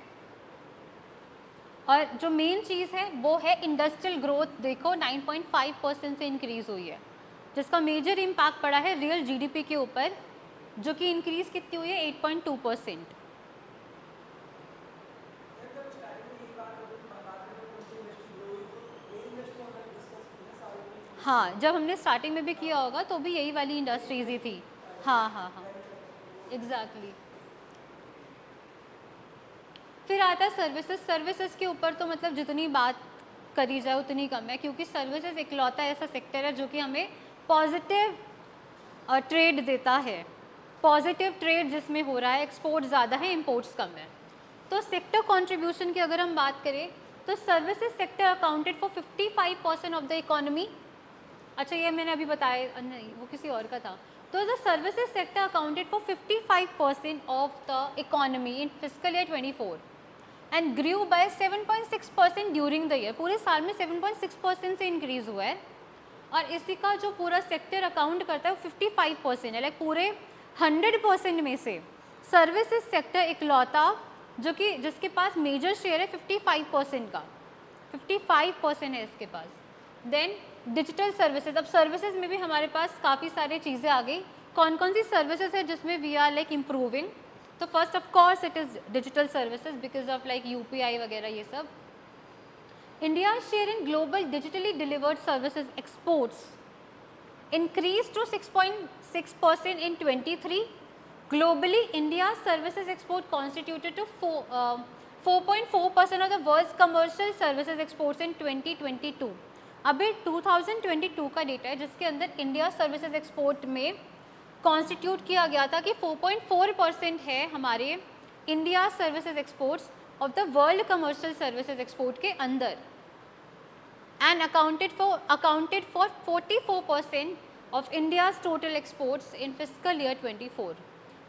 और जो मेन चीज़ है वो है इंडस्ट्रियल ग्रोथ, देखो 9.5% से इंक्रीज़ हुई है, जिसका मेजर इम्पैक्ट पड़ा है रियल जीडीपी के ऊपर, जो कि इंक्रीज़ कितनी हुई है 8.2%। हाँ, जब हमने स्टार्टिंग में भी किया होगा तो भी यही वाली इंडस्ट्रीज़ ही थी। हाँ हाँ हाँ, एग्जैक्टली। फिर आता है सर्विसेज। सर्विसेज के ऊपर तो मतलब जितनी बात करी जाए उतनी कम है, क्योंकि सर्विसेज इकलौता ऐसा सेक्टर है जो कि हमें पॉजिटिव ट्रेड देता है। पॉजिटिव ट्रेड जिसमें हो रहा है, एक्सपोर्ट ज़्यादा है, इंपोर्ट्स कम है। तो सेक्टर कंट्रीब्यूशन की अगर हम बात करें तो services sector accounted for 55% of the economy. अच्छा, ये मैंने अभी बताया नहीं, वो किसी और का था। तो the services sector accounted for 55% of the economy in fiscal year 24 and grew by 7.6% during the year. पूरे साल में 7.6% से इंक्रीज़ हुआ है, और इसी का जो पूरा सेक्टर अकाउंट करता है वो 55% है। लाइक पूरे 100% में से सर्विसेज सेक्टर इकलौता जो कि जिसके पास मेजर शेयर है 55% का, 55% है इसके पास। देन डिजिटल सर्विसेज, अब सर्विसेज में भी हमारे पास काफ़ी सारी चीज़ें आ गई। कौन कौन सी सर्विसेज है जिसमें वी आर लाइक इम्प्रूविंग? तो first of course it is digital services because of like UPI वगैरह ये सब। India share in global digitally delivered services exports increase to 6.6% in 23। Globally India services export constituted to 4.4% of the world's commercial services exports in 2022। अभी 2022 का data है जिसके अंदर India services export में constitute किया गया था कि 4.4% है हमारे India services exports of the world commercial services export के अंदर, and accounted for 44% of India's total exports in fiscal year 24।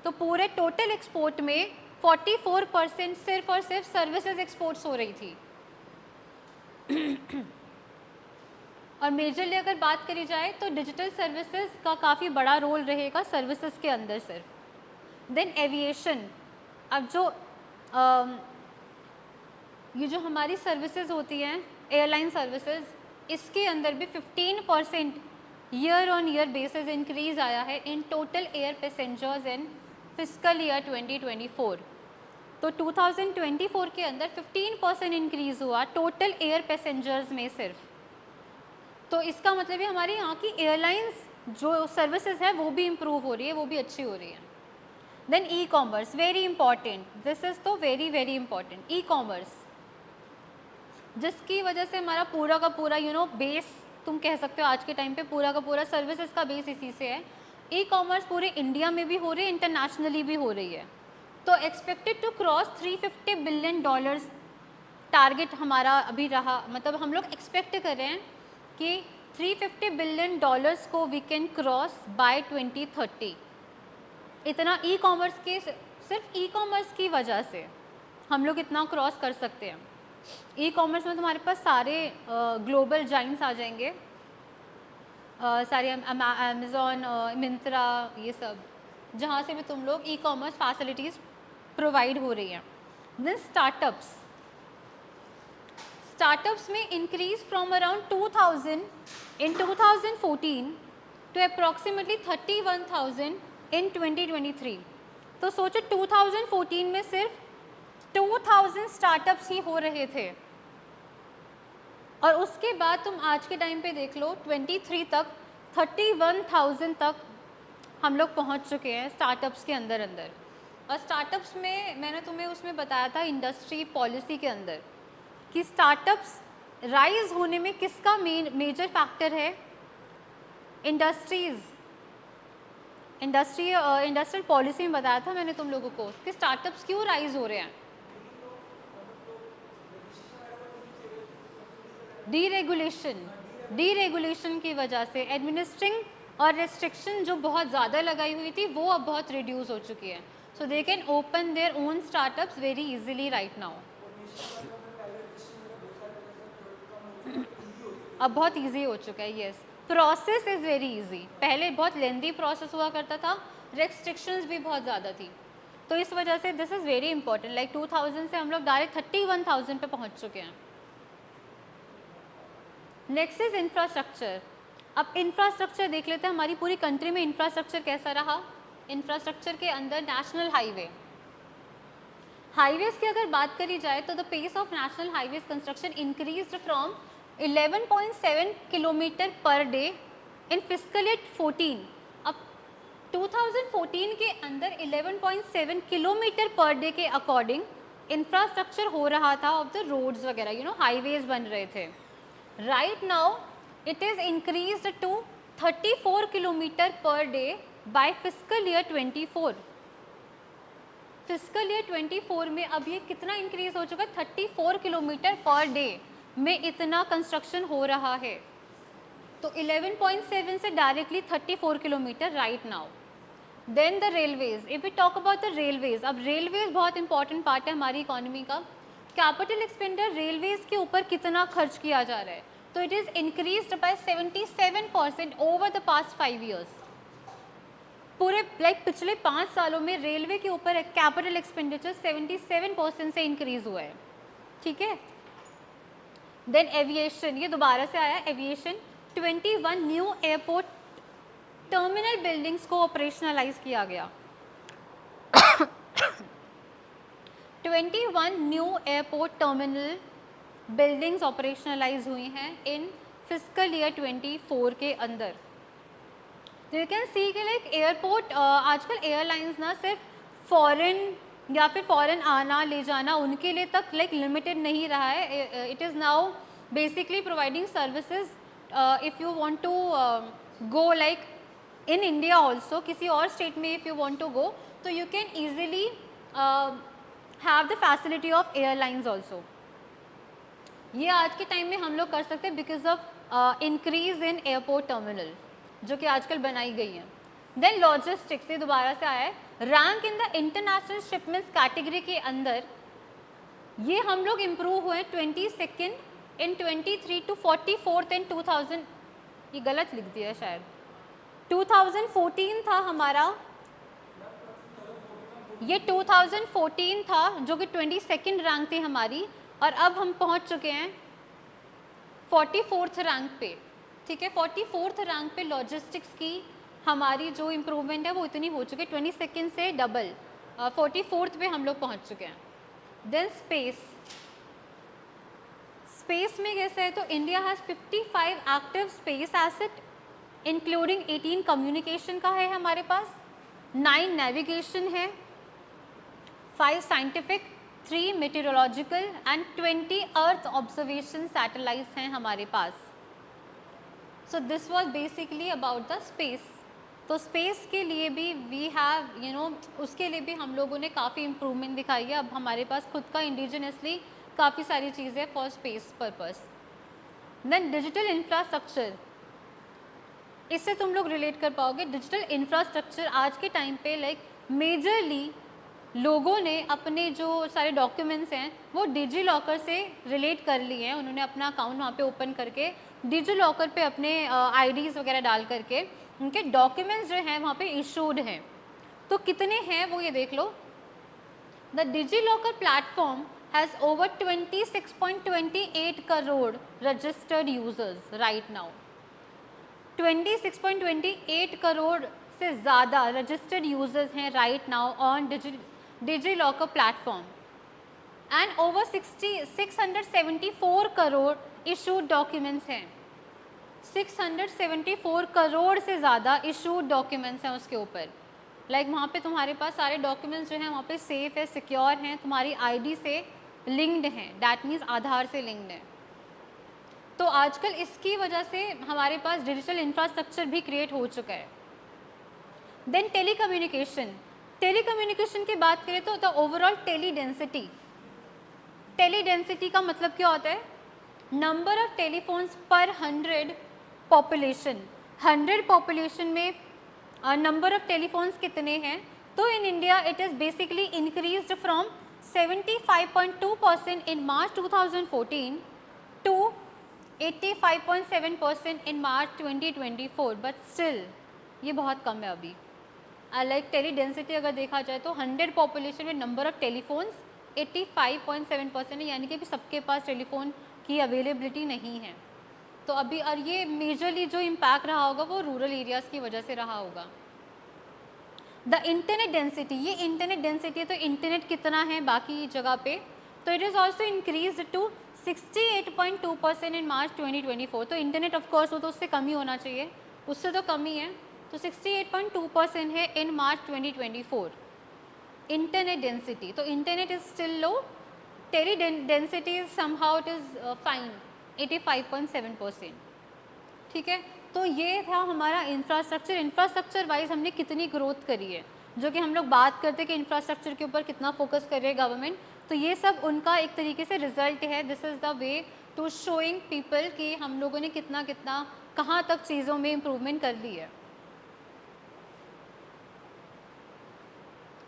तो पूरे टोटल एक्सपोर्ट में 44% सिर्फ और सिर्फ सर्विसेज एक्सपोर्ट्स हो रही थी। और मेजरली अगर बात करी जाए तो डिजिटल सर्विसेज का काफ़ी बड़ा रोल रहेगा सर्विसेज के अंदर सिर्फ। देन एविएशन, अब जो ये जो हमारी सर्विसेज होती हैं एयरलाइन सर्विसेज, इसके अंदर भी 15% year on year basis increase आया है in total air passengers in fiscal year 2024। तो 2024 के अंदर 15% इंक्रीज़ हुआ टोटल एयर पैसेंजर्स में सिर्फ। तो इसका मतलब है हमारी यहाँ की एयरलाइंस जो सर्विसेज है वो भी इम्प्रूव हो रही है, वो भी अच्छी हो रही है। Then e commerce, very important, this is तो very very important. E commerce जिसकी वजह से हमारा पूरा का पूरा बेस तुम कह सकते हो आज के टाइम पे पूरा का पूरा सर्विसेज का बेस इसी से है। ई कॉमर्स पूरे इंडिया में भी हो रही है, इंटरनेशनली भी हो रही है। तो expected to cross $350 billion target हमारा अभी रहा, मतलब हम लोग एक्सपेक्ट कर रहे हैं कि $350 बिलियन को वी कैन क्रॉस बाय 2030। इतना ई कॉमर्स के, सिर्फ ई कॉमर्स की वजह से हम लोग इतना क्रॉस कर सकते हैं। ई कॉमर्स में तुम्हारे पास सारे ग्लोबल जाइंट्स आ जाएंगे, सारे अमेज़ॉन, मिंत्रा, ये सब, जहाँ से भी तुम लोग ई कॉमर्स फैसिलिटीज़ प्रोवाइड हो रही हैं। देन स्टार्टअप्स में increase from around 2000 in 2014 to approximately 31,000 in 2023। तो सोचो 2014 में सिर्फ 2000 स्टार्टअप्स ही हो रहे थे, और उसके बाद तुम आज के टाइम पे देख लो 23 तक 31,000 तक हम लोग पहुंच चुके हैं स्टार्टअप्स के अंदर। और स्टार्टअप्स में मैंने तुम्हें उसमें बताया था इंडस्ट्री पॉलिसी के अंदर कि स्टार्टअप्स राइज होने में किसका मेजर फैक्टर है, इंडस्ट्रियल पॉलिसी में बताया था मैंने तुम लोगों को कि स्टार्टअप्स क्यों राइज हो रहे हैं। डीरेगुलेशन की वजह से एडमिनिस्ट्रिंग और रेस्ट्रिक्शन जो बहुत ज़्यादा लगाई हुई थी वो अब बहुत रिड्यूस हो चुकी है। So they can open their own startups very easily right now. अब बहुत इजी हो चुका है। Yes, process is very easy. पहले बहुत लेंदी प्रोसेस हुआ करता था, रेस्ट्रिक्शंस भी बहुत ज़्यादा थी, तो इस वजह से this is very important. Like 2000 से हम लोग डायरेक्ट 31,000 पे पहुंच चुके हैं। Next is infrastructure. अब इंफ्रास्ट्रक्चर देख लेते हैं, हमारी पूरी कंट्री में इंफ्रास्ट्रक्चर कैसा रहा। इंफ्रास्ट्रक्चर के अंदर नेशनल हाईवेज की अगर बात करी जाए तो the pace of national highways construction increased from 11.7 kilometre per day in fiscal year 14। अब 2014 के अंदर 11.7 किलोमीटर पर डे के अकॉर्डिंग इंफ्रास्ट्रक्चर हो रहा था ऑफ द रोड्स वगैरह, हाईवेज बन रहे थे। Right now it is increased to 34 kilometre per day by fiscal year 24। Fiscal year 24 में अब ये कितना इंक्रीज हो चुका है, 34 किलोमीटर पर डे में इतना कंस्ट्रक्शन हो रहा है। तो 11.7 से directly 34 kilometre right now. Then the railways, if we talk about the railways, अब रेलवेज बहुत इंपॉर्टेंट पार्ट है हमारी इकोनॉमी का। कैपिटल एक्सपेंडिचर रेलवेज के ऊपर कितना खर्च किया जा रहा है, तो it is increased by 77% over the past 5 years. पूरे पिछले 5 सालों में रेलवे के ऊपर कैपिटल एक्सपेंडिचर 77% से इंक्रीज हुआ है। ठीक है। देन एविएशन, ये दोबारा से आया aviation. 21 new airport terminal buildings को ऑपरेशनलाइज किया गया। 21 new airport terminal buildings operationalise हुई हैं इन फिस्कल ईयर 24 के अंदर। यू कैन सी कि लाइक एयरपोर्ट, आजकल एयरलाइंस ना सिर्फ फॉरेन या फिर फॉरेन आना ले जाना उनके लिए तक लाइक लिमिटेड नहीं रहा है। It is now basically providing services if you want to go like in India also, किसी और स्टेट में if you want to go तो you can easily have the facility of airlines also. ये आज के टाइम में हम लोग कर सकते हैं because of increase in airport terminal जो कि आजकल बनाई गई है। देन लॉजिस्टिक्स, ये दोबारा से आया है। Rank in the international shipments category के अंदर ये हम लोग इम्प्रूव हुए 22nd इन 23 टू 44th इन 2000, ये गलत लिख दिया शायद, 2014 था हमारा, ये 2014 था जो कि 22nd रैंक थी हमारी, और अब हम पहुंच चुके हैं 44th रैंक पे। ठीक है, 44th रैंक पे लॉजिस्टिक्स की हमारी जो इम्प्रूवमेंट है वो इतनी हो चुकी है, 22nd से डबल 44th पे हम लोग पहुंच चुके हैं। देन स्पेस में कैसे है, तो India has 55 active space asset including 18 communication का है हमारे पास, 9 नेविगेशन है, 5 scientific, 3 meteorological and 20 earth observation satellites हैं हमारे पास। So this was basically about the space. तो स्पेस के लिए भी वी हैव उसके लिए भी हम लोगों ने काफ़ी इम्प्रूवमेंट दिखाई है। अब हमारे पास खुद का इंडिजिनसली काफ़ी सारी चीज़ें for space purpose. Then digital infrastructure, इससे तुम लोग रिलेट कर पाओगे। डिजिटल इंफ्रास्ट्रक्चर आज के टाइम पे लाइक मेजरली लोगों ने अपने जो सारे डॉक्यूमेंट्स हैं वो डिजी लॉकर से रिलेट कर लिए हैं। उन्होंने अपना अकाउंट वहाँ पे ओपन करके डिजी लॉकर पे अपने आईडीज़ वगैरह डाल करके उनके डॉक्यूमेंट्स जो हैं वहाँ पे इशूड हैं। तो कितने हैं वो ये देख लो, The DigiLocker platform has over 26.28 crore registered users right now. 26.28 crore से ज़्यादा रजिस्टर्ड यूजर्स हैं right now on DigiLocker platform and over 674 crore issued documents हैं. 674 करोड़ से ज़्यादा इशूड डॉक्यूमेंट्स हैं उसके ऊपर. लाइक वहाँ पे तुम्हारे पास सारे डॉक्यूमेंट्स जो हैं वहाँ पे सेफ है, सिक्योर हैं, तुम्हारी आईडी से लिंक्ड हैं, डैट मीन्स आधार से लिंक्ड है. तो आजकल इसकी वजह से हमारे पास डिजिटल इंफ्रास्ट्रक्चर भी क्रिएट हो चुका है. Then telecommunication. टेलीकम्युनिकेशन की बात करें तो the overall teledensity. Teledensity का मतलब क्या होता है? Number of telephones per 100 population. 100 population में नंबर ऑफ टेलीफोन्स कितने हैं? तो in India it is basically increased from 75.2% in March 2014 to 85.7% in March 2024. But still ये बहुत कम है अभी. लाइक टेली डेंसिटी अगर देखा जाए तो 100 पॉपुलेशन में नंबर ऑफ टेलीफोन्स 85.7% है, यानी कि अभी सबके पास टेलीफोन की अवेलेबिलिटी नहीं है. तो अभी और ये मेजरली जो इम्पैक्ट रहा होगा वो रूरल एरियाज़ की वजह से रहा होगा. The internet density. ये इंटरनेट डेंसिटी है तो इंटरनेट कितना है बाकी जगह पे, तो it is also increase to 68.2% in March 2024. तो इंटरनेट ऑफकोर्स वो तो उससे कम ही होना चाहिए, उससे तो कम ही है. तो 68.2% है इन मार्च 2024 इंटरनेट डेंसिटी. तो internet is still low. Teledensity is somehow it is fine 85.7%. ठीक है. तो ये था हमारा इंफ्रास्ट्रक्चर. इंफ्रास्ट्रक्चर वाइज हमने कितनी ग्रोथ करी है, जो कि हम लोग बात करते हैं कि इंफ्रास्ट्रक्चर के ऊपर कितना फोकस कर रही है गवर्नमेंट. तो ये सब उनका एक तरीके से रिजल्ट है. This is the way to showing people कि हम लोगों ने कितना कितना कहाँ तक चीज़ों में इम्प्रूवमेंट कर ली है.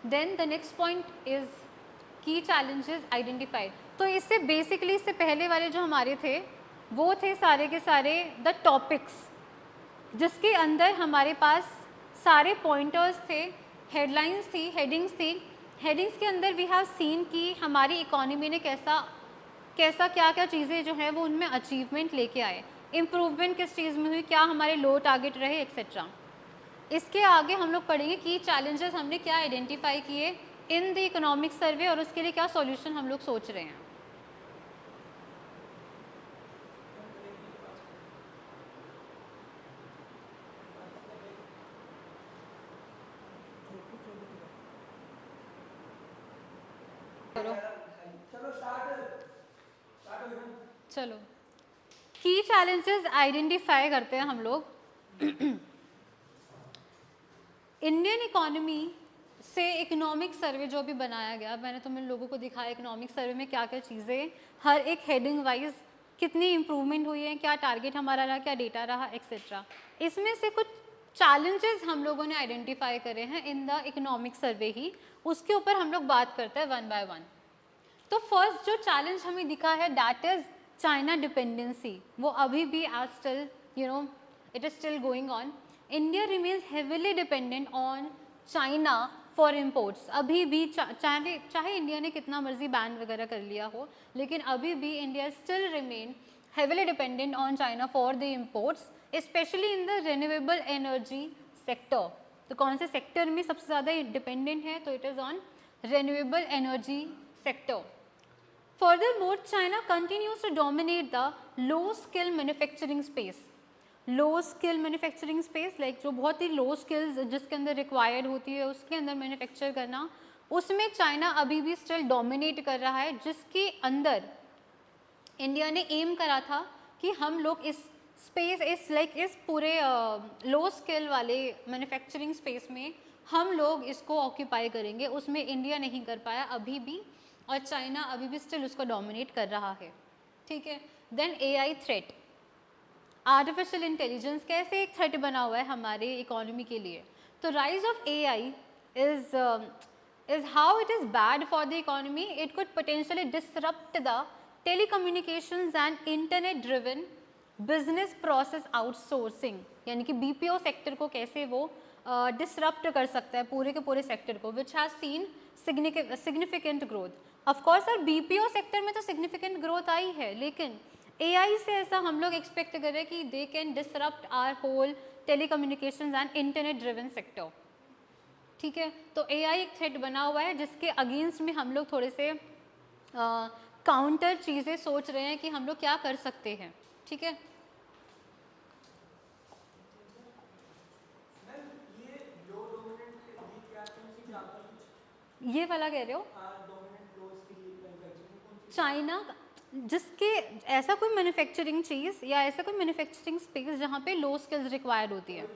Then the next point is की चैलेंजेस आइडेंटिफाइड. तो इससे बेसिकली इससे पहले वाले जो हमारे थे वो थे सारे के सारे द टॉपिक्स, जिसके अंदर हमारे पास सारे पॉइंटर्स थे, हेडलाइंस थी, हेडिंग्स थी. हेडिंग्स के अंदर वी हैव सीन कि हमारी इकोनॉमी ने कैसा क्या क्या चीज़ें जो है वो उनमें अचीवमेंट लेके आए, इम्प्रूवमेंट किस चीज़ में हुई, क्या हमारे लो टारगेट रहे एक्सेट्रा. इसके आगे हम लोग पढ़ेंगे कि चैलेंजेस हमने क्या आइडेंटिफाई किए इन द इकोनॉमिक सर्वे और उसके लिए क्या सॉल्यूशन हम लोग सोच रहे हैं. चलो की चैलेंजेस आइडेंटिफाई करते हैं हम लोग. इंडियन इकोनॉमी से इकोनॉमिक सर्वे जो भी बनाया गया, मैंने तुम लोगों को दिखाया इकोनॉमिक सर्वे में क्या क्या चीज़ें, हर एक हेडिंग वाइज कितनी इम्प्रूवमेंट हुई है, क्या टारगेट हमारा रहा, क्या डेटा रहा एक्सेट्रा. इसमें से कुछ चैलेंजेस हम लोगों ने आइडेंटिफाई करे हैं इन द इकोनॉमिक सर्वे ही, उसके ऊपर हम लोग बात करते हैं वन बाय वन. तो फर्स्ट जो चैलेंज हमें दिखा है दैट इज़ चाइना डिपेंडेंसी. वो अभी भी as still it is still going on. India remains heavily dependent on China for imports. अभी भी चाहे इंडिया ने कितना मर्जी बैन वगैरह कर लिया हो, लेकिन अभी भी India still remain heavily dependent on China for the imports, specially in the renewable energy sector. तो कौन से सेक्टर में सबसे ज़्यादा डिपेंडेंट है? तो it is on renewable energy sector. Furthermore, China continues to dominate the low-skill manufacturing space. Low-skill manufacturing space, like जो बहुत ही low skills जिसके अंदर required होती है उसके अंदर manufacture करना, उसमें चाइना अभी भी still dominate कर रहा है, जिसके अंदर इंडिया ने aim करा था कि हम लोग इस space इस पूरे low skill वाले manufacturing space में हम लोग इसको ऑक्यूपाई करेंगे. उसमें इंडिया नहीं कर पाया अभी भी, और चाइना अभी भी स्टिल उसको डोमिनेट कर रहा है. ठीक है. Then AI threat. Artificial intelligence कैसे एक थ्रेट बना हुआ है हमारे इकोनॉमी के लिए. तो rise of AI is how it is bad for the economy. It could potentially disrupt the telecommunications and internet driven business process outsourcing. यानी कि बीपीओ सेक्टर को कैसे वो डिसरप्ट कर सकता है पूरे के पूरे सेक्टर को, which has seen significant growth. Of course sir BPO sector में तो सिग्निफिकेंट ग्रोथ आई है, लेकिन एआई से ऐसा हम लोग एक्सपेक्ट करें कि they can disrupt our whole telecommunications and internet driven sector. ठीक है, तो एआई एक थ्रेट बना हुआ है जिसके अगेंस्ट में हम लोग थोड़े से काउंटर चीज़ें सोच रहे हैं कि हम लोग क्या कर सकते हैं। ठीक है, ये वाला कह रहे हो चाइना, जिसके ऐसा कोई मैन्युफैक्चरिंग चीज़ या ऐसा कोई मैन्युफैक्चरिंग स्पेस जहाँ पे लो स्किल्स रिक्वायर्ड होती है,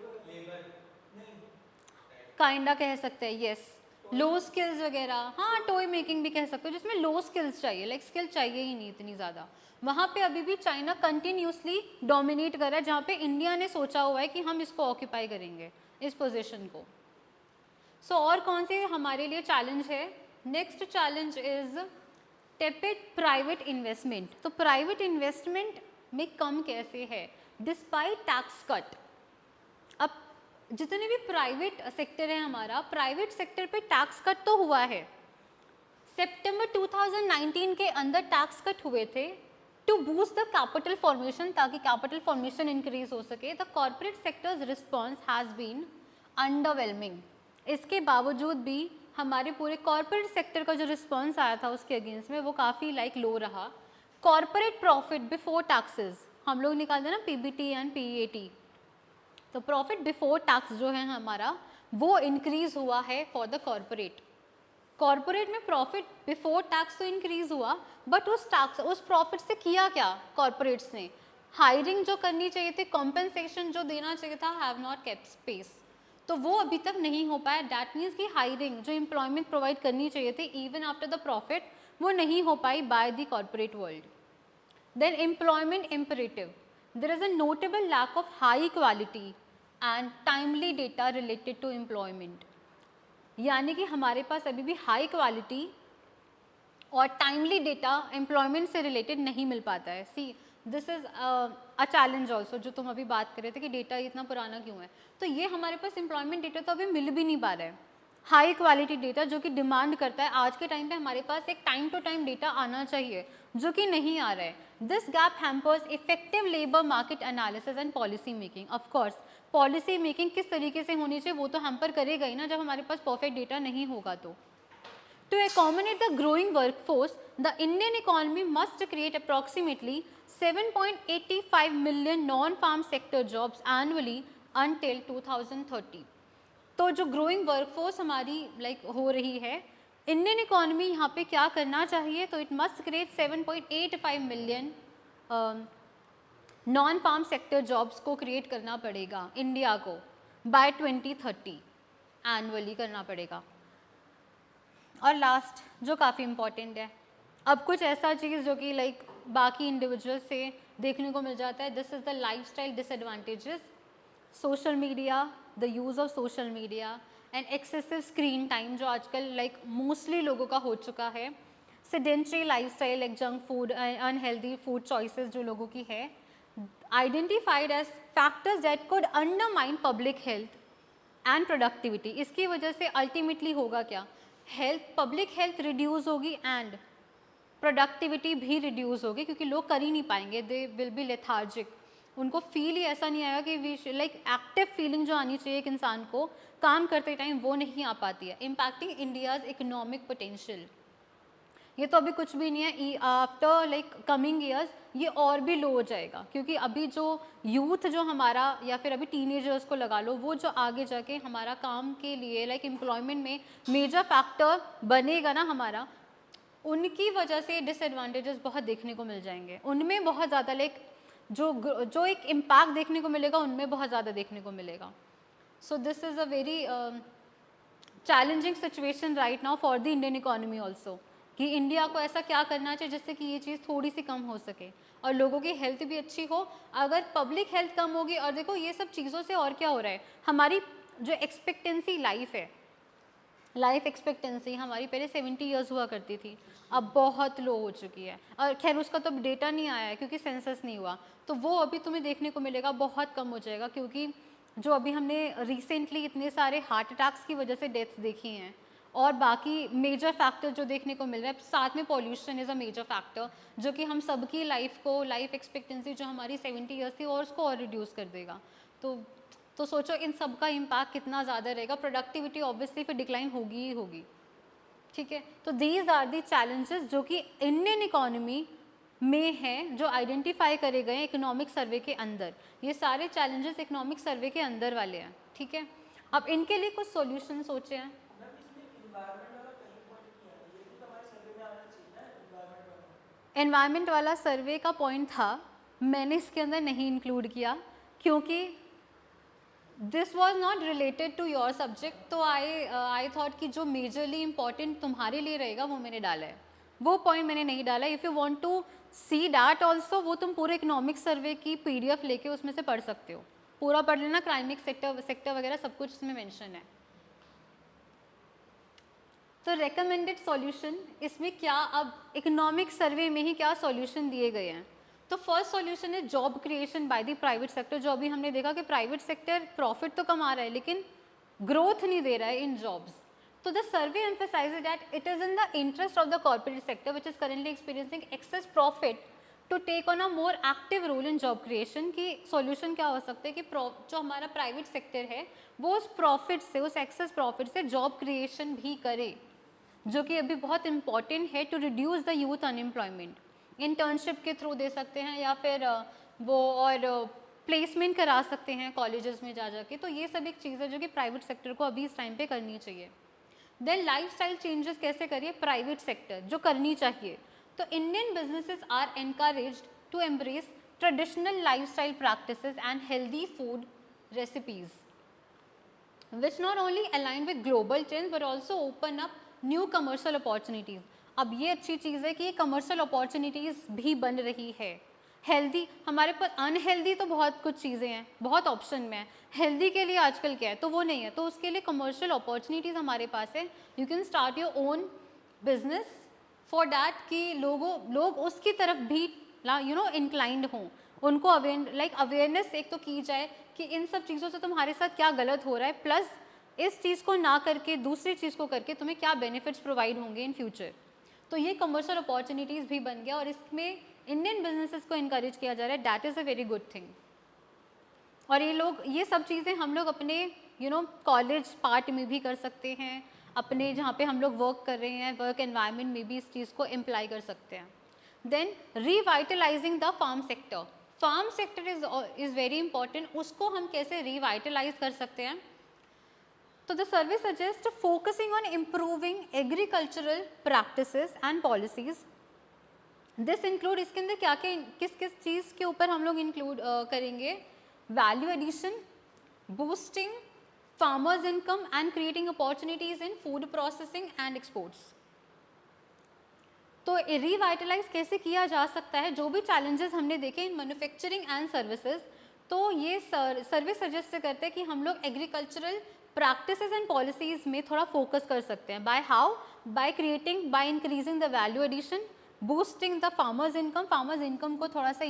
काइंडा कह सकते हैं, यस लो स्किल्स वगैरह, हाँ टॉय मेकिंग भी कह सकते हो जिसमें लो स्किल्स चाहिए, लाइक स्किल चाहिए ही नहीं इतनी ज़्यादा। वहाँ पे अभी भी चाइना कंटिन्यूसली डोमिनेट कर रहा है, जहाँ पे इंडिया ने सोचा हुआ है कि हम इसको ऑक्यूपाई करेंगे इस पोजीशन को। सो और कौन से हमारे लिए चैलेंज है? Next challenge is tepid private investment. तो प्राइवेट इन्वेस्टमेंट में कम कैसे है डिस्पाइट टैक्स कट। अब जितने भी प्राइवेट सेक्टर है हमारा, प्राइवेट सेक्टर पे टैक्स कट तो हुआ है, सितंबर 2019 के अंदर टैक्स कट हुए थे to boost the capital formation, ताकि कैपिटल फॉर्मेशन इंक्रीज हो सके। The corporate sector's response has been underwhelming. इसके बावजूद भी हमारे पूरे कॉर्पोरेट सेक्टर का जो रिस्पॉन्स आया था उसके अगेंस्ट में वो काफ़ी लो रहा। कॉर्पोरेट प्रॉफिट बिफोर टैक्सेस हम लोग निकालते हैं ना, पीबीटी एंड पीएटी, तो प्रॉफिट बिफोर टैक्स जो है हमारा वो इंक्रीज हुआ है फॉर द कॉर्पोरेट। कॉर्पोरेट में प्रॉफिट बिफोर टैक्स तो इंक्रीज हुआ, बट उस प्रॉफिट से किया क्या कॉर्पोरेट्स ने? हायरिंग जो करनी चाहिए थी, कॉम्पेंसेशन जो देना चाहिए था, हैव नॉट केप्ट स्पेस, तो वो अभी तक नहीं हो पाया। दैट मीन्स कि हायरिंग जो एम्प्लॉयमेंट प्रोवाइड करनी चाहिए थी इवन आफ्टर द प्रॉफिट, वो नहीं हो पाई by the corporate world. Then employment imperative, there is a notable lack of high quality and timely data related to employment। यानी कि हमारे पास अभी भी हाई क्वालिटी और टाइमली डेटा एम्प्लॉयमेंट से रिलेटेड नहीं मिल पाता है। सी this is a challenge also, जो तुम अभी बात कर रहे थे कि डेटा इतना पुराना क्यों है, तो ये हमारे पास एम्प्लॉयमेंट डेटा तो अभी मिल भी नहीं पा रहा है, हाई क्वालिटी डेटा जो कि डिमांड करता है। आज के टाइम पे हमारे पास एक टाइम टू टाइम डेटा आना चाहिए जो कि नहीं आ रहा है। This gap hampers effective labour market analysis and policy making. Of course policy making किस तरीके से होनी चाहिए वो तो हैम्पर करेगा ही ना, जब हमारे पास परफेक्ट डेटा नहीं होगा तो। To accommodate the growing workforce, the Indian economy must create approximately 7.85 million non-farm sector jobs annually until 2030। तो जो ग्रोइंग वर्कफोर्स हमारी हो रही है, इंडियन इकोनॉमी यहाँ पे क्या करना चाहिए? तो it must create 7.85 million non farm sector jobs को क्रिएट करना पड़ेगा इंडिया को बाय 2030, एनुअली करना पड़ेगा। और लास्ट जो काफ़ी इम्पॉर्टेंट है, अब कुछ ऐसा चीज़ जो कि बाकी इंडिविजुअल से देखने को मिल जाता है, this is the lifestyle disadvantages, social media, the use of social media and excessive screen time जो आजकल मोस्टली लोगों का हो चुका है, sedentary lifestyle, junk food, unhealthy food choices जो लोगों की है, identified as factors that could undermine public health and productivity. इसकी वजह से अल्टीमेटली होगा क्या? पब्लिक हेल्थ रिड्यूस होगी एंड प्रोडक्टिविटी भी रिड्यूस होगी, क्योंकि लोग कर ही नहीं पाएंगे, दे विल बी लेथार्जिक, उनको फील ही ऐसा नहीं आएगा कि वी एक्टिव फीलिंग जो आनी चाहिए एक इंसान को काम करते टाइम वो नहीं आ पाती है। इम्पैक्टिंग इंडियाज़ इकोनॉमिक पोटेंशियल, ये तो अभी कुछ भी नहीं है, आफ्टर कमिंग ईयर्स ये और भी लो हो जाएगा, क्योंकि अभी जो यूथ जो हमारा या फिर अभी टीनेजर्स को लगा लो, वो जो आगे जाके हमारा काम के लिए एम्प्लॉयमेंट में मेजर फैक्टर बनेगा ना हमारा, उनकी वजह से डिसएडवांटेजेस बहुत देखने को मिल जाएंगे। उनमें बहुत ज़्यादा जो एक इम्पैक्ट देखने को मिलेगा उनमें बहुत ज़्यादा देखने को मिलेगा। So this is a very challenging situation right now for the Indian economy also, कि इंडिया को ऐसा क्या करना चाहिए जिससे कि ये चीज़ थोड़ी सी कम हो सके और लोगों की हेल्थ भी अच्छी हो। अगर पब्लिक हेल्थ कम होगी, और देखो ये सब चीज़ों से और क्या हो रहा है, हमारी जो एक्सपेक्टेंसी लाइफ है, लाइफ एक्सपेक्टेंसी हमारी पहले 70 ईयर्स हुआ करती थी, अब बहुत लो हो चुकी है। और खैर उसका तो डेटा नहीं आया है क्योंकि सेंसस नहीं हुआ, तो वो अभी तुम्हें देखने को मिलेगा बहुत कम हो जाएगा, क्योंकि जो अभी हमने रिसेंटली इतने सारे हार्ट अटैक्स की वजह से डेथ्स देखी हैं, और बाकी मेजर फैक्टर जो देखने को मिल रहा है, साथ में pollution is a major factor जो कि हम सबकी लाइफ को, लाइफ एक्सपेक्टेंसी जो हमारी 70 ईयर्स थी और उसको और रिड्यूस कर देगा। तो सोचो इन सब का इम्पैक्ट कितना ज़्यादा रहेगा। प्रोडक्टिविटी ऑब्वियसली फिर डिक्लाइन होगी ही होगी, ठीक है। तो दीज आर दी चैलेंजेस जो कि इंडियन इकोनॉमी में है, जो आइडेंटिफाई करे गए इकोनॉमिक सर्वे के अंदर। ये सारे चैलेंजेस इकोनॉमिक सर्वे के अंदर वाले हैं, ठीक है। अब इनके लिए कुछ सॉल्यूशन सोचे हैं। एनवायरनमेंट वाला सर्वे का पॉइंट था, मैंने इसके अंदर नहीं इंक्लूड किया क्योंकि this was not related to your subject. तो आई थॉट कि जो मेजरली इंपॉर्टेंट तुम्हारे लिए रहेगा वो मैंने डाला है, वो पॉइंट मैंने नहीं डाला। If you want to see that also, वो तुम पूरे इकोनॉमिक सर्वे की PDF लेके उसमें से पढ़ सकते हो, पूरा पढ़ लेना। क्लाइमेट सेक्टर वगैरह सब कुछ इसमें मेंशन है। तो रेकमेंडेड सॉल्यूशन इसमें क्या, अब इकोनॉमिक सर्वे में ही क्या सॉल्यूशन दिए गए हैं। तो फर्स्ट सॉल्यूशन है job creation by the private sector. जो अभी हमने देखा कि प्राइवेट सेक्टर प्रॉफिट तो कमा रहा है लेकिन ग्रोथ नहीं दे रहा है इन जॉब्स। तो the survey emphasizes that it is in the interest of the corporate sector which is currently experiencing excess profit to take on a more active role in job creation। की solution क्या हो सकता है कि जो हमारा private sector है वो उस प्रॉफिट से, उस एक्सेस प्रॉफिट से जॉब क्रिएशन भी करे, जो कि अभी बहुत इंपॉर्टेंट है to reduce the youth unemployment. Internship के थ्रू दे सकते हैं या फिर वो और प्लेसमेंट करा सकते हैं कॉलेजेस में जा के। तो ये सब एक चीज़ है जो कि प्राइवेट सेक्टर को अभी इस टाइम पे करनी चाहिए। देन लाइफस्टाइल चेंजेस कैसे करिए प्राइवेट सेक्टर, जो करनी चाहिए। तो Indian businesses are encouraged to embrace traditional lifestyle practices and healthy food recipes which not only align with global trends but also open up new commercial opportunities। अब ये अच्छी चीज़ है कि ये कमर्शियल अपॉर्चुनिटीज़ भी बन रही है। हेल्दी, हमारे पास अनहेल्दी तो बहुत कुछ चीज़ें हैं, बहुत ऑप्शन में है। हेल्दी के लिए आजकल क्या है, तो वो नहीं है, तो उसके लिए कमर्शियल अपॉर्चुनिटीज़ हमारे पास है। You can start your own business for that कि लोग उसकी तरफ भी इंक्लाइंड हों, उनको अवेयरनेस एक तो की जाए कि इन सब चीज़ों से तुम्हारे साथ क्या गलत हो रहा है, प्लस इस चीज़ को ना करके दूसरी चीज़ को करके तुम्हें क्या बेनिफिट्स प्रोवाइड होंगे इन फ्यूचर। तो ये कमर्शियल अपॉर्चुनिटीज़ भी बन गया और इसमें इंडियन बिजनेसेस को इनकरेज किया जा रहा है। That is a very good thing. और ये सब चीज़ें हम लोग अपने कॉलेज पार्ट में भी कर सकते हैं, अपने जहाँ पे हम लोग वर्क कर रहे हैं वर्क एनवायरनमेंट में भी इस चीज़ को इम्प्लाई कर सकते हैं। Then revitalising the farm sector. Farm sector is very important. उसको हम कैसे रिवाइटलाइज कर सकते हैं। तो the survey suggest focusing on improving agricultural practices and policies. This include, इसके अंदर क्या क्या किस किस चीज़ के ऊपर हम लोग इंक्लूड करेंगे, value addition, boosting farmers income and creating opportunities in food processing and exports. तो रिवाइटलाइज कैसे किया जा सकता है, जो भी चैलेंजेस हमने देखे इन मैन्युफैक्चरिंग एंड सर्विसेज। तो ये सर्वे सजेस्ट करते हैं कि हम लोग एग्रीकल्चरल प्रैक्टिसेस एंड पॉलिसीज़ में थोड़ा फोकस कर सकते हैं। By how, by increasing the value addition, boosting the farmers income को थोड़ा सा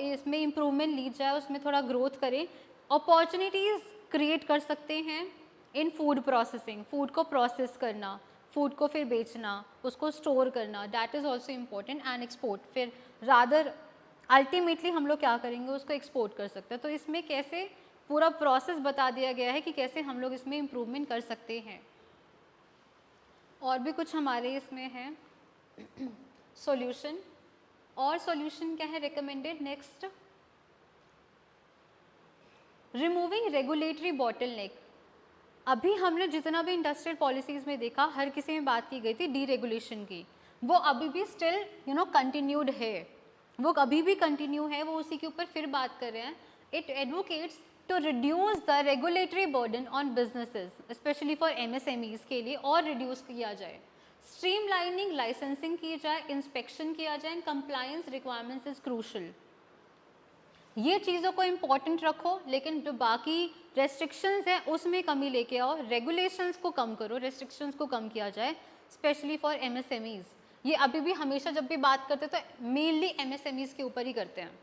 इसमें इम्प्रूवमेंट ली जाए, उसमें थोड़ा ग्रोथ करें। अपॉर्चुनिटीज़ क्रिएट कर सकते हैं इन फूड प्रोसेसिंग, फूड को प्रोसेस करना, फूड को फिर बेचना, उसको स्टोर करना, that is also important. And export, फिर रादर अल्टीमेटली हम लोग क्या करेंगे, उसको एक्सपोर्ट कर सकते हैं। तो इसमें कैसे पूरा प्रोसेस बता दिया गया है कि कैसे हम लोग इसमें इम्प्रूवमेंट कर सकते हैं। और भी कुछ हमारे इसमें है सॉल्यूशन। और सॉल्यूशन क्या है recommended, next removing regulatory bottleneck. अभी हमने जितना भी इंडस्ट्रियल पॉलिसीज़ में देखा, हर किसी में बात की गई थी डीरेगुलेशन की, वो अभी भी स्टिल कंटिन्यूड है, वो अभी भी कंटिन्यू है, वो उसी के ऊपर फिर बात कर रहे हैं। It advocates to reduce the regulatory burden on businesses specially for MSMEs के लिए, और रिड्यूस किया जाए, स्ट्रीमलाइनिंग लाइसेंसिंग की जाए, इंस्पेक्शन किया जाए, कंप्लायंस रिक्वायरमेंट्स इज क्रूशल। ये चीज़ों को इम्पॉर्टेंट रखो, लेकिन जो बाकी रेस्ट्रिक्शंस हैं उसमें कमी लेके आओ, रेगुलेशंस को कम करो, रेस्ट्रिक्शंस को कम किया जाए, स्पेशली फॉर MSMEs। ये अभी भी हमेशा जब भी बात करते तो मेनली MSMEs के ऊपर ही करते हैं।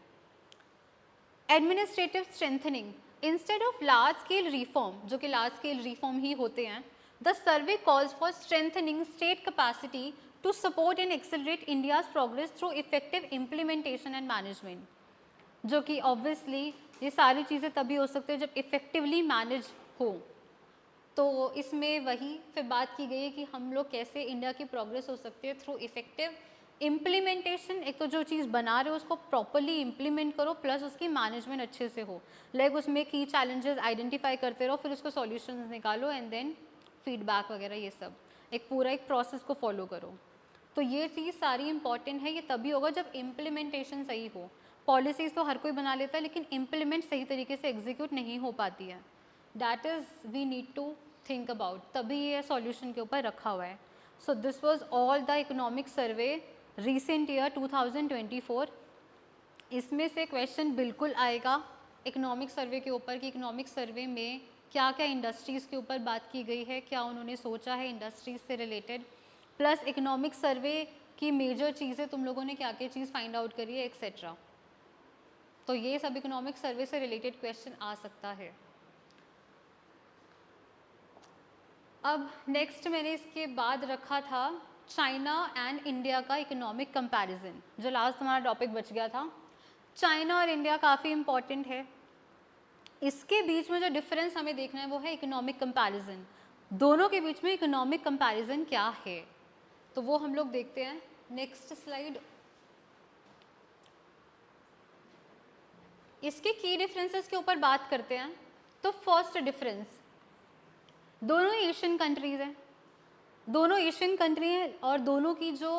Administrative strengthening, instead of large scale reform, जो कि लार्ज स्केल रिफॉर्म ही होते हैं, the survey calls for strengthening state capacity to support and accelerate India's progress through effective implementation and management, जो कि ऑब्वियसली ये सारी चीज़ें तभी हो सकती है जब इफ़ेक्टिवली मैनेज हो। तो इसमें वही फिर बात की गई है कि हम लोग कैसे इंडिया की प्रोग्रेस हो सकती है थ्रू इफ़ेक्टिव इम्प्लीमेंटेशन। एक तो जो चीज़ बना रहे हो उसको प्रॉपरली इम्प्लीमेंट करो, प्लस उसकी मैनेजमेंट अच्छे से हो। लाइक उसमें की चैलेंजेस आइडेंटिफाई करते रहो, फिर उसको सॉल्यूशंस निकालो एंड देन फीडबैक वगैरह, ये सब एक पूरा एक प्रोसेस को फॉलो करो। तो ये चीज़ सारी इंपॉर्टेंट है, ये तभी होगा जब इम्प्लीमेंटेशन सही हो। पॉलिसीज़ तो हर कोई बना लेता है, लेकिन इम्प्लीमेंट सही तरीके से एग्जीक्यूट नहीं हो पाती है। That is we need to think about, तभी ये सॉल्यूशन के ऊपर रखा हुआ है। So this was all the economic survey recent year 2024। इसमें से क्वेश्चन बिल्कुल आएगा इकोनॉमिक सर्वे के ऊपर कि इकोनॉमिक सर्वे में क्या क्या इंडस्ट्रीज़ के ऊपर बात की गई है, क्या उन्होंने सोचा है इंडस्ट्रीज़ से रिलेटेड, प्लस इकोनॉमिक सर्वे की मेजर चीज़ें तुम लोगों ने क्या क्या चीज़ फाइंड आउट करी है एक्सेट्रा। तो ये सब इकोनॉमिक सर्वे से रिलेटेड क्वेश्चन आ सकता है। अब नेक्स्ट मैंने इसके बाद रखा था चाइना एंड इंडिया का इकोनॉमिक कंपैरिजन, जो लास्ट हमारा टॉपिक बच गया था। चाइना और इंडिया काफ़ी इम्पॉर्टेंट है। इसके बीच में जो डिफरेंस हमें देखना है वो है इकोनॉमिक कंपैरिजन। दोनों के बीच में इकोनॉमिक कंपैरिजन क्या है, तो वो हम लोग देखते हैं। Next slide. इसके की डिफरेंसेस के ऊपर बात करते हैं। तो फर्स्ट डिफरेंस, दोनों एशियन कंट्रीज़ हैं, दोनों एशियन कंट्री हैं और दोनों की जो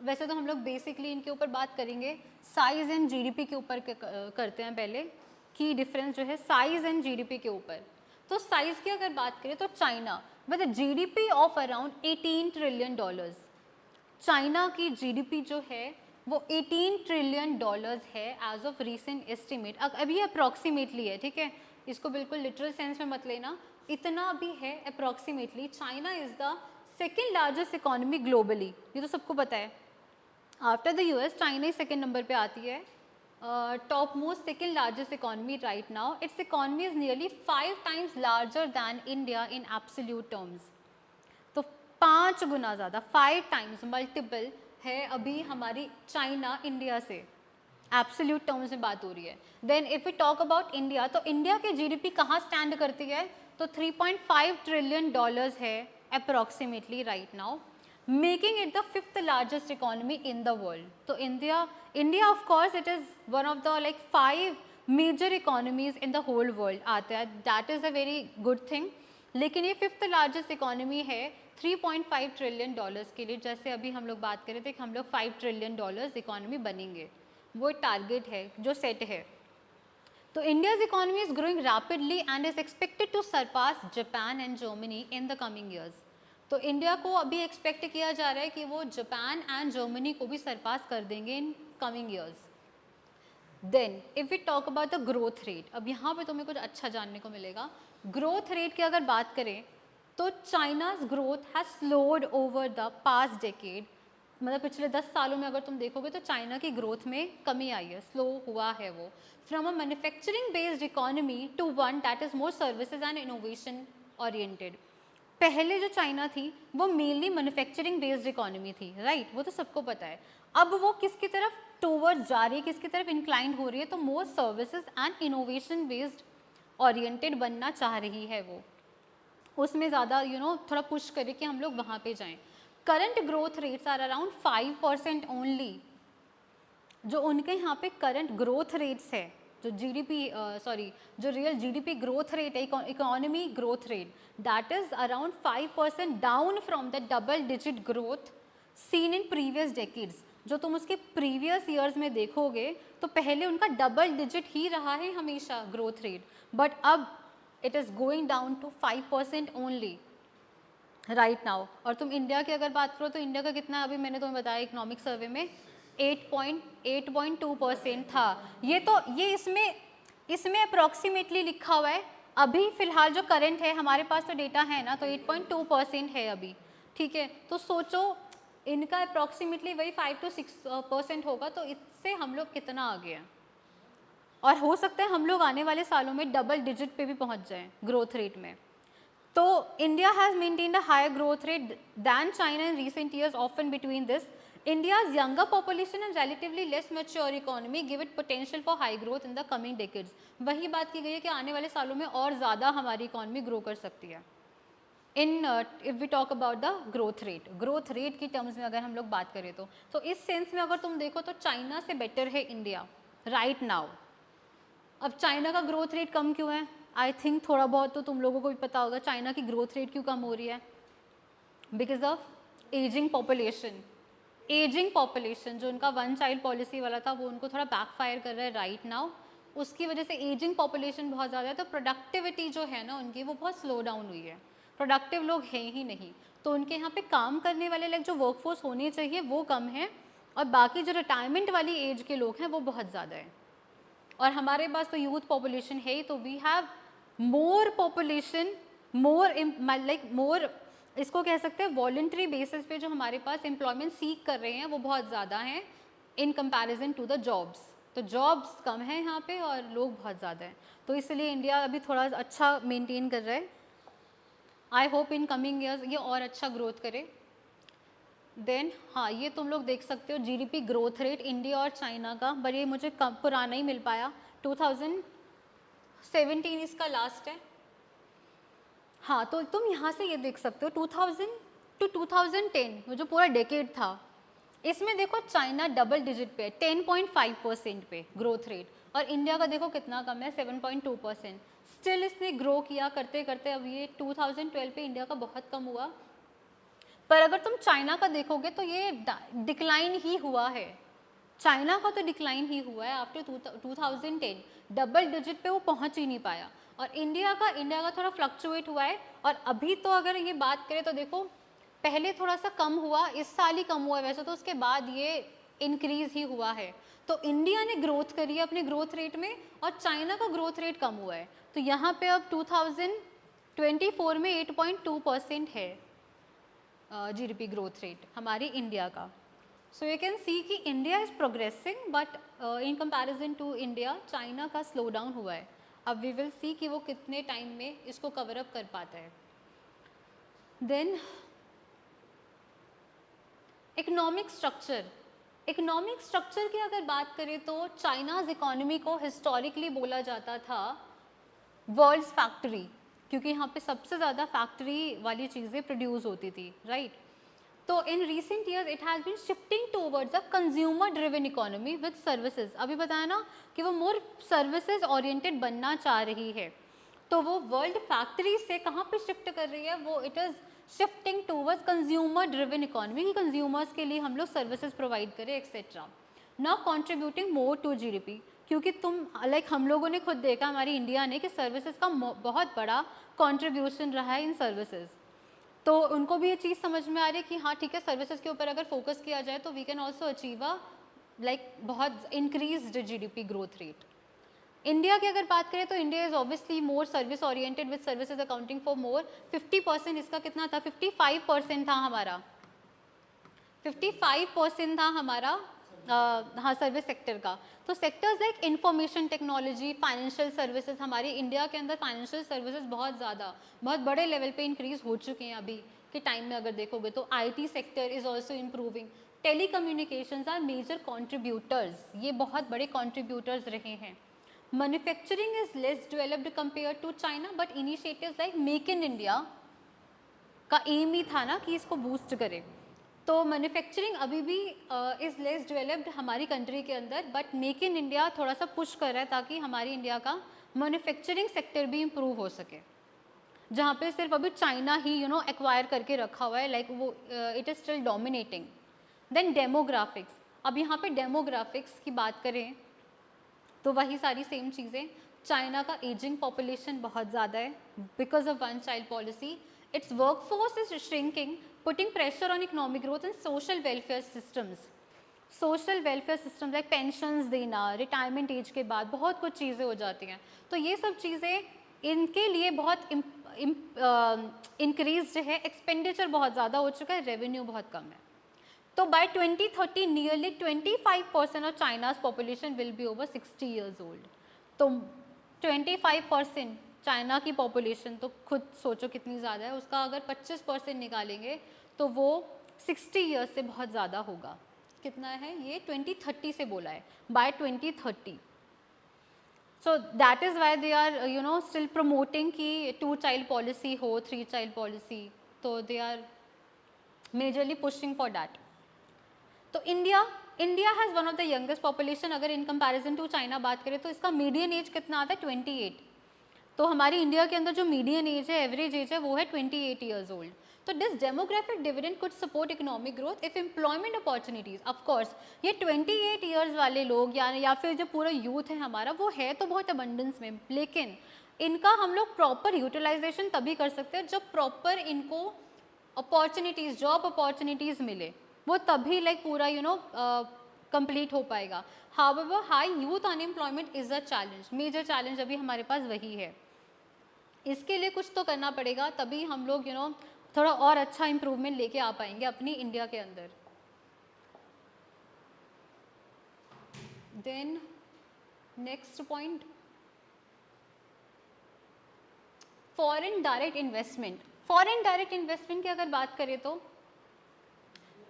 वैसे तो हम लोग बेसिकली इनके ऊपर बात करेंगे साइज़ एंड जीडीपी के ऊपर करते हैं पहले। की डिफरेंस जो है साइज़ एंड जीडीपी के ऊपर। तो साइज़ की अगर बात करें तो China with GDP of around 18 trillion dollars, China की जीडीपी जो है वो 18 ट्रिलियन डॉलर्स है एज ऑफ रीसेंट एस्टिमेट। अभी अप्रॉक्सीमेटली है, ठीक है, इसको बिल्कुल लिटरल सेंस में मत लेना, इतना भी है approximately. China is the second largest economy globally, ये तो सबको पता है। After the US China he second number पे आती है, top most second largest economy right now. It's economy is nearly 5 times larger than India in absolute terms. तो 5 गुना ज़्यादा, 5 टाइम्स मल्टीपल है अभी हमारी चाइना इंडिया से, एब्सोल्यूट टर्म्स में बात हो रही है। Then if we talk about India, तो इंडिया की जीडीपी कहाँ स्टैंड करती है, तो 3.5 ट्रिलियन डॉलर्स है approximately right now, making it the 5th largest economy in the world. तो India of course it is one of the like 5 major economies in the whole world आता है, that is a very good thing. लेकिन ये 5th largest economy है 3.5 trillion dollars के लिए। जैसे अभी हम लोग बात कर रहे थे कि हम लोग 5 ट्रिलियन डॉलर्स इकोनॉमी बनेंगे, वो टारगेट है जो सेट है। तो India's economy is growing rapidly and is expected to surpass Japan and Germany in the coming years. तो इंडिया को अभी एक्सपेक्ट किया जा रहा है कि वो जापान एंड जर्मनी को भी सरपास कर देंगे in coming years. Then if we talk about the growth rate, अब यहाँ पे तुम्हें कुछ अच्छा जानने को मिलेगा। ग्रोथ रेट की अगर बात करें तो China's growth has slowed over the past decade, मतलब पिछले 10 सालों में अगर तुम देखोगे तो चाइना की ग्रोथ में कमी आई है, स्लो हुआ है वो। From a manufacturing based economy to one that is more services and innovation oriented. पहले जो चाइना थी वो मेनली मैन्युफैक्चरिंग बेस्ड इकोनॉमी थी, राइट, वो तो सबको पता है। अब वो किसकी तरफ टूवर्ड जा रही है, किसकी तरफ इंक्लाइंड हो रही है, तो मोर services and innovation based oriented बनना चाह रही है वो, उसमें ज़्यादा थोड़ा पुश करे कि हम लोग वहाँ पे जाएं। Current growth rates are around 5% only. जो उनके यहाँ पे करंट ग्रोथ रेट्स है, जो जो रियल जीडीपी ग्रोथ रेट है, economy growth rate, that is around 5% down from the double digit growth seen in previous decades. जो तुम उसके प्रीवियस ईयर्स में देखोगे तो पहले उनका डबल डिजिट ही रहा है हमेशा ग्रोथ रेट, बट अब it is going down to 5% only right now. और तुम इंडिया की अगर बात करो तो इंडिया का कितना, अभी मैंने तुम्हें बताया इकोनॉमिक सर्वे में 8.2% था। ये इसमें अप्रॉक्सीमेटली लिखा हुआ है। अभी फिलहाल जो करंट है हमारे पास तो डेटा है ना, तो 8.2% है अभी, ठीक है। तो सोचो इनका अप्रॉक्सीमेटली वही 5 to 6% होगा, तो इससे हम लोग कितना आगे हैं। और हो सकता है हम लोग आने वाले सालों में डबल डिजिट पे भी पहुंच जाएं ग्रोथ रेट में। तो India has maintained a higher growth rate than China in recent years, often between this India's younger population and relatively less mature economy give it potential for high growth in the coming decades। वही बात की गई है कि आने वाले सालों में और ज़्यादा हमारी इकॉनमी ग्रो कर सकती है। In if we talk about the growth rate की टर्म्स में अगर हम लोग बात करें तो इस सेंस में अगर तुम देखो तो चाइना से बेटर है इंडिया राइट नाउ। अब चाइना का ग्रोथ रेट कम क्यों है? आई थिंक थोड़ा बहुत तो तुम लोगों को भी पता होगा चाइना की ग्रोथ रेट क्यों कम हो रही है। Because of ageing population. Ageing population जो उनका वन चाइल्ड पॉलिसी वाला था वो उनको थोड़ा बैकफायर कर रहा है राइट नाउ। उसकी वजह से एजिंग पॉपुलेशन बहुत ज़्यादा है, तो प्रोडक्टिविटी जो है ना उनकी वो बहुत स्लो डाउन हुई है। प्रोडक्टिव लोग हैं ही नहीं, तो उनके यहाँ पे काम करने वाले लाइक जो वर्कफोर्स होनी चाहिए वो कम है, और बाकी जो रिटायरमेंट वाली एज के लोग हैं वो बहुत ज़्यादा है। और हमारे पास तो यूथ पॉपुलेशन है ही, तो वी हैव मोर पॉपुलेशन, मोर इसको कह सकते हैं वॉलंटरी बेसिस पे जो हमारे पास एम्प्लॉयमेंट सीख कर रहे हैं वो बहुत ज़्यादा हैं in comparison to the jobs. तो जॉब्स कम है यहाँ पे और लोग बहुत ज़्यादा हैं, तो इसलिए इंडिया अभी थोड़ा अच्छा मेंटेन कर रहा है। I hope in coming years ये और अच्छा ग्रोथ करे। देन हाँ, ये तुम लोग देख सकते हो जीडीपी ग्रोथ रेट इंडिया और चाइना का, पर ये मुझे कम पुराना ही मिल पाया, 2017 इसका लास्ट है। हाँ, तो तुम यहाँ से ये देख सकते हो 2000 टू 2010 वो जो पूरा डेकेड था, इसमें देखो चाइना डबल डिजिट पे 10.5% पे ग्रोथ रेट, और इंडिया का देखो कितना कम है 7.2%। स्टिल इसने ग्रो किया करते करते, अब ये 2012 पे इंडिया का बहुत कम हुआ। पर अगर तुम चाइना का देखोगे तो ये डिक्लाइन ही हुआ है, चाइना का तो डिक्लाइन ही हुआ है आफ्टर 2010, डबल डिजिट पे वो पहुंच ही नहीं पाया। और इंडिया का थोड़ा फ्लक्चुएट हुआ है। और अभी तो अगर ये बात करें तो देखो पहले थोड़ा सा कम हुआ, इस साल ही कम हुआ है वैसे तो, उसके बाद ये इंक्रीज ही हुआ है। तो इंडिया ने ग्रोथ करी है अपने ग्रोथ रेट में, और चाइना का ग्रोथ रेट कम हुआ है। तो यहाँ पे अब 2024 में 8.2% है जीडीपी ग्रोथ रेट हमारी इंडिया का। सो यू कैन सी कि India is progressing, but in comparison to India China का स्लो डाउन हुआ है। अब वी विल सी कि वो कितने टाइम में इसको कवर अप कर पाता है। देन इकोनॉमिक स्ट्रक्चर की अगर बात करें तो चाइनाज इकोनॉमी को हिस्टोरिकली बोला जाता था वर्ल्ड्स फैक्ट्री, क्योंकि यहाँ पे सबसे ज़्यादा फैक्ट्री वाली चीज़ें प्रोड्यूस होती थी, राइट। तो in recent years it has been shifting towards a consumer driven economy with services. अभी बताया ना कि वो मोर सर्विसेज ओरिएंटेड बनना चाह रही है, तो वो वर्ल्ड फैक्ट्री से कहाँ पे शिफ्ट कर रही है, वो it is shifting towards consumer driven economy, कि कंज्यूमर्स के लिए हम लोग सर्विसेज प्रोवाइड करें etcetera, now contributing more to GDP. क्योंकि तुम हम लोगों ने खुद देखा हमारी इंडिया ने कि सर्विसेज का बहुत बड़ा कॉन्ट्रीब्यूशन रहा है इन सर्विसेज, तो उनको भी ये चीज़ समझ में आ रही है कि हाँ ठीक है, सर्विसेज के ऊपर अगर फोकस किया जाए तो we can also achieve a बहुत increased GDP growth rate. India की अगर बात करें तो India is obviously more service oriented with services accounting for more 50%। इसका कितना था 55% था हमारा, 55% था हमारा हाँ सर्विस सेक्टर का। तो sectors like information technology, financial services, हमारी इंडिया के अंदर फाइनेंशियल सर्विसेज बहुत बड़े लेवल पे इंक्रीज हो चुके हैं अभी के टाइम में अगर देखोगे तो। IT sector is also improving, telecommunications are major contributors, ये बहुत बड़े कॉन्ट्रीब्यूटर्स रहे हैं। Manufacturing is less developed compare to China, but initiatives like make in India का एम ही था ना कि इसको बूस्ट करे। तो मैन्युफैक्चरिंग अभी भी इज़ लेस डेवलप्ड हमारी कंट्री के अंदर, बट मेक इन इंडिया थोड़ा सा पुश कर रहा है ताकि हमारी इंडिया का मैन्युफैक्चरिंग सेक्टर भी इम्प्रूव हो सके, जहाँ पे सिर्फ अभी चाइना ही एक्वायर करके रखा हुआ है, लाइक वो it is still dominating. Then demographics, अब यहाँ पे डेमोग्राफिक्स की बात करें तो वही सारी सेम चीज़ें। चाइना का एजिंग पॉपुलेशन बहुत ज़्यादा है because of one child policy, it's workforce is shrinking, putting pressure on economic growth and social welfare systems. Social welfare systems like pensions देना, रिटायरमेंट एज के बाद बहुत कुछ चीज़ें हो जाती हैं, तो ये सब चीज़ें इनके लिए बहुत इंक्रीज है, एक्सपेंडिचर बहुत ज़्यादा हो चुका है, रेवेन्यू बहुत कम है। तो by 2030 nearly 25% of China's population will be over 60 years old। तो 25% चाइना की पॉपुलेशन, तो खुद सोचो कितनी ज़्यादा है, उसका अगर 25% निकालेंगे तो वो 60 ईयर्स से बहुत ज़्यादा होगा। कितना है ये? 2030 से बोला है, by 2030। So that is why they are still promoting कि 2 चाइल्ड पॉलिसी हो, 3 चाइल्ड पॉलिसी, तो they are majorly pushing for that. तो India has one of the youngest population, अगर इन कंपैरिजन टू चाइना बात करें तो इसका मीडियन एज कितना आता है? 28। तो हमारी इंडिया के अंदर जो मीडियन एज है, एवरेज एज है, वो है 28 ईयर्स ओल्ड। तो this demographic dividend could support economic growth if employment opportunities. Of course ये 28 ईयर्स वाले लोग या फिर जो पूरा यूथ है हमारा, वो है तो बहुत अबंडेंस में, लेकिन इनका हम लोग प्रॉपर यूटिलाइजेशन तभी कर सकते हैं जब प्रॉपर इनको अपॉर्चुनिटीज़, जॉब अपॉर्चुनिटीज़ मिले, वो तभी लाइक पूरा कंप्लीट हो पाएगा। However high youth unemployment is a challenge, major challenge अभी हमारे पास वही है। इसके लिए कुछ तो करना पड़ेगा, तभी हम लोग थोड़ा और अच्छा इम्प्रूवमेंट लेके आ पाएंगे अपनी इंडिया के अंदर। Then next point, foreign direct investment. Foreign direct investment की अगर बात करें तो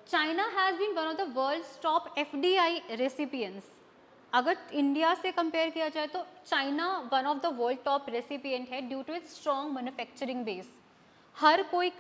China has been one of the world's top FDI recipients. अगर इंडिया से कंपेयर किया जाए तो China one of the world top recipient है due to its strong manufacturing base. हर कोई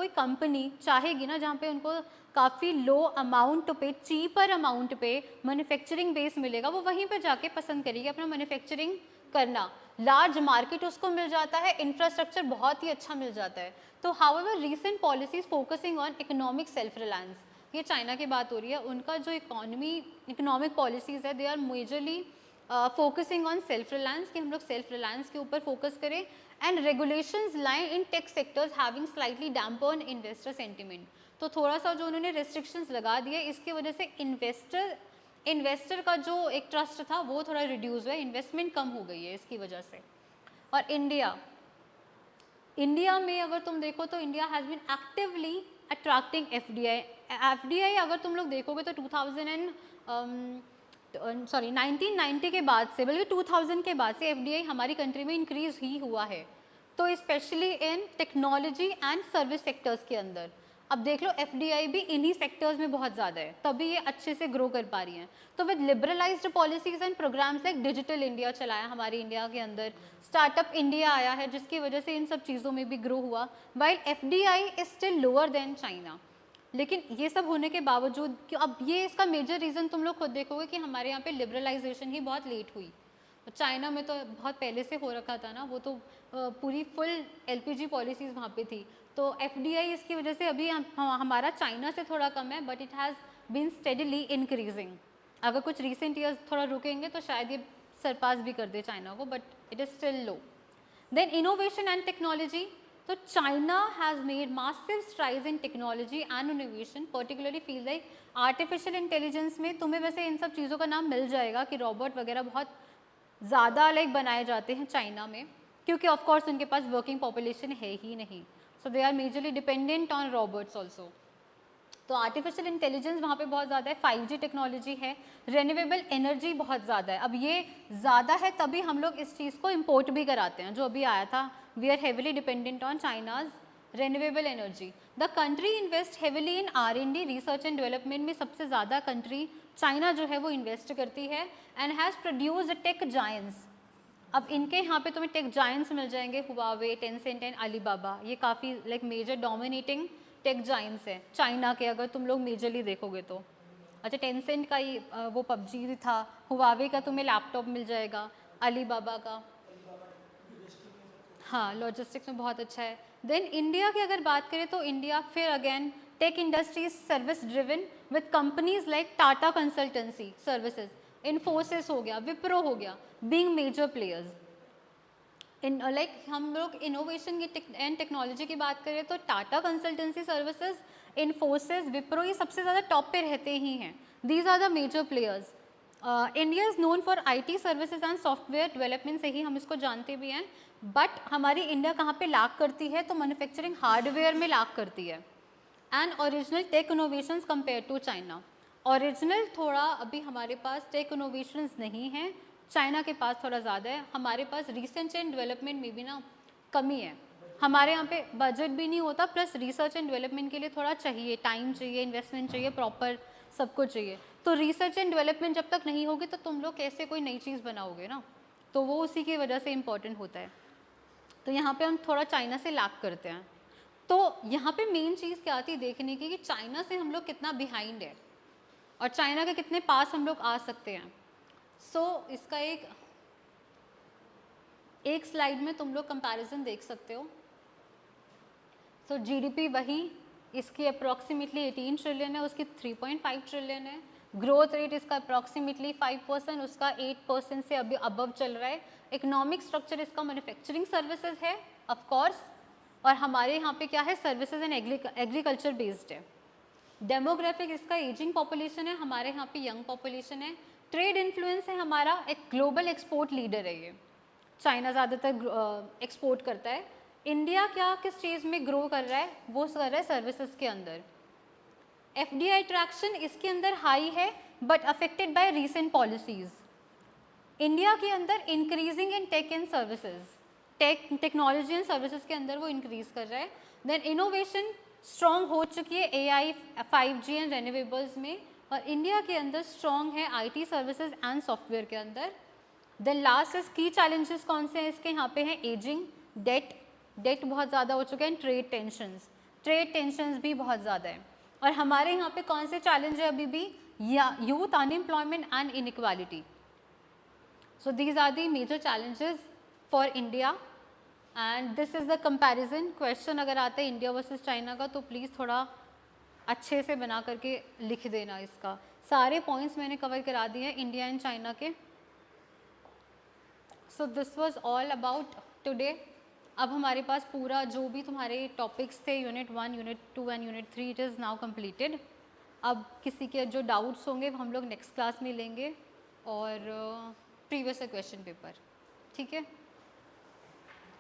कंपनी चाहेगी ना जहाँ पे उनको काफ़ी लो अमाउंट पे, चीपर अमाउंट पे मैन्युफैक्चरिंग बेस मिलेगा, वो वहीं पे जाके पसंद करेगी अपना मैन्युफैक्चरिंग करना। लार्ज मार्केट उसको मिल जाता है, इंफ्रास्ट्रक्चर बहुत ही अच्छा मिल जाता है। तो however recent policies focusing on economic self reliance, ये चाइना की बात हो रही है, उनका जो इकोनॉमिक पॉलिसीज़ है they are majorly focusing on self reliance, कि हम लोग सेल्फ रिलायंस के ऊपर फोकस करें। And regulations line in tech sectors having slightly dampening investor sentiment. तो थोड़ा सा जो उन्होंने रेस्ट्रिक्शंस लगा दिए, इसकी वजह से इन्वेस्टर का जो एक ट्रस्ट था वो थोड़ा रिड्यूस हुआ है, इन्वेस्टमेंट कम हो गई है इसकी वजह से। और इंडिया में अगर तुम देखो तो India has been actively attracting FDI अगर तुम लोग देखोगे तो 1990 के बाद से, बल्कि 2000 के बाद से एफडीआई हमारी कंट्री में इंक्रीज ही हुआ है। तो specially in technology and service sectors के अंदर अब देख लो एफडीआई भी इन्हीं सेक्टर्स में बहुत ज़्यादा है, तभी ये अच्छे से ग्रो कर पा रही हैं। तो with liberalised policies and programmes like digital India चलाया हमारी इंडिया के अंदर, स्टार्टअप इंडिया आया है जिसकी वजह से इन सब चीज़ों में भी ग्रो हुआ, while FDI is still lower than China. लेकिन ये सब होने के बावजूद कि अब ये इसका मेजर रीज़न तुम लोग खुद देखोगे कि हमारे यहाँ पे लिबरलाइजेशन ही बहुत लेट हुई। चाइना में तो बहुत पहले से हो रखा था ना, वो तो पूरी फुल एलपीजी पॉलिसीज़ वहाँ पे थी। तो एफडीआई इसकी वजह से अभी हमारा चाइना से थोड़ा कम है, but it has been steadily increasing. अगर कुछ रिसेंट ईयर्स थोड़ा रुकेंगे तो शायद ये सरपास भी कर दे चाइना को, but it is still low. Then innovation and technology, तो China has made massive strides in technology and innovation, particularly feel like artificial intelligence में तुम्हें वैसे इन सब चीज़ों का नाम मिल जाएगा कि रोबोट वगैरह बहुत ज़्यादा लाइक बनाए जाते हैं चाइना में, क्योंकि ऑफ कोर्स उनके पास वर्किंग पॉपुलेशन है ही नहीं, so they are majorly dependent on robots also. तो आर्टिफिशियल इंटेलिजेंस वहाँ पे बहुत ज़्यादा है, 5G टेक्नोलॉजी है, रेन्यूएबल एनर्जी बहुत ज़्यादा है। अब ये ज़्यादा है तभी हम लोग इस चीज़ को इम्पोर्ट भी कराते हैं, जो अभी आया था, we are heavily dependent on China's renewable energy. The country invest heavily in R&D, research and development में सबसे ज़्यादा कंट्री चाइना जो है वो इन्वेस्ट करती है, and has produced tech giants. अब इनके यहाँ पे तुम्हें टेक जायंट्स मिल जाएंगे, हुआवे, टेंसेंट एंड अलीबाबा, ये काफ़ी like major dominating tech giants है चाइना के, अगर तुम लोग मेजरली देखोगे तो। अच्छा, टेंसेंट का ही वो पबजी था, हुआवे का तुम्हें लैपटॉप मिल जाएगा, अलीबाबा का हाँ लॉजिस्टिक्स में बहुत अच्छा है। देन इंडिया की अगर बात करें तो इंडिया फिर again tech industry service driven with companies like Tata consultancy services, Infosys हो गया, विप्रो हो गया, being major players in like. हम लोग इनोवेशन की एंड टेक्नोलॉजी की बात करें तो टाटा कंसल्टेंसी सर्विसेज, इन्फोसिस, विप्रो, ये सबसे ज़्यादा टॉप पे रहते ही हैं। These are the major players. India is known for IT services and software development से ही हम इसको जानते भी हैं, बट हमारी इंडिया कहाँ पे लैक करती है तो मैन्युफैक्चरिंग हार्डवेयर में लैक करती है। And original tech innovations compare to China, original थोड़ा अभी हमारे पास टेक इनोवेशंस नहीं हैं चाइना के पास थोड़ा ज़्यादा है, हमारे पास रिसर्च एंड डेवलपमेंट में भी ना कमी है। हमारे यहाँ पे बजट भी नहीं होता, प्लस रिसर्च एंड डेवलपमेंट के लिए थोड़ा चाहिए, टाइम चाहिए, इन्वेस्टमेंट चाहिए, प्रॉपर सब कुछ चाहिए। तो रिसर्च एंड डेवलपमेंट जब तक नहीं होगी तो तुम लोग कैसे कोई नई चीज़ बनाओगे ना, तो वो उसी की वजह से इम्पॉर्टेंट होता है। तो यहाँ पे हम थोड़ा चाइना से लैग करते हैं। तो यहाँ पे मेन चीज़ क्या आती है देखने की कि चाइना से हम लोग कितना बिहाइंड है और चाइना के कितने पास हम लोग आ सकते हैं। इसका एक स्लाइड में तुम लोग कंपैरिजन देख सकते हो। जीडीपी वही, इसकी अप्रॉक्सीमेटली 18 ट्रिलियन है, उसकी 3.5 ट्रिलियन है। ग्रोथ रेट इसका अप्रॉक्सीमेटली 5%, उसका 8% से अभी अबव चल रहा है। इकोनॉमिक स्ट्रक्चर इसका मैन्युफैक्चरिंग सर्विसेज है ऑफ कोर्स, और हमारे यहाँ पे क्या है, सर्विसेज एंड एग्रीकल्चर बेस्ड है। डेमोग्राफिक इसका एजिंग पॉपुलेशन है, हमारे यहाँ पे यंग पॉपुलेशन है। ट्रेड इन्फ्लुएंस है हमारा, एक ग्लोबल एक्सपोर्ट लीडर है ये, चाइना ज़्यादातर एक्सपोर्ट करता है। इंडिया क्या किस चीज़ में ग्रो कर रहा है, वो कर रहा है सर्विसेज के अंदर। एफडीआई अट्रैक्शन इसके अंदर हाई है but affected by recent policies. India के अंदर increasing in tech and services, technology and services के अंदर वो इंक्रीज कर रहा है। देन इनोवेशन स्ट्रॉन्ग हो चुकी है एआई, 5G एंड रेन्यूएबल्स में, और इंडिया के अंदर स्ट्रॉन्ग है आईटी सर्विसेज एंड सॉफ्टवेयर के अंदर। देन लास्ट इज की चैलेंजेस कौन से हैं इसके, यहाँ पे हैं एजिंग, डेट बहुत ज़्यादा हो चुका है, ट्रेड टेंशंस भी बहुत ज़्यादा है। और हमारे यहाँ पे कौन से चैलेंज है अभी भी, youth unemployment and inequality. So these are the major challenges for India and this is the comparison question। अगर आता है इंडिया वर्सेस चाइना का तो प्लीज़ थोड़ा अच्छे से बना करके लिख देना इसका। सारे पॉइंट्स मैंने कवर करा दिए हैं इंडिया एंड चाइना के। सो this was all about today. अब हमारे पास पूरा जो भी तुम्हारे टॉपिक्स थे unit 1, unit 2 and unit 3 it is now completed. अब किसी के जो डाउट्स होंगे वो हम लोग नेक्स्ट क्लास में लेंगे और प्रीवियस क्वेश्चन पेपर, ठीक है।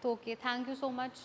तो okay, thank you so much.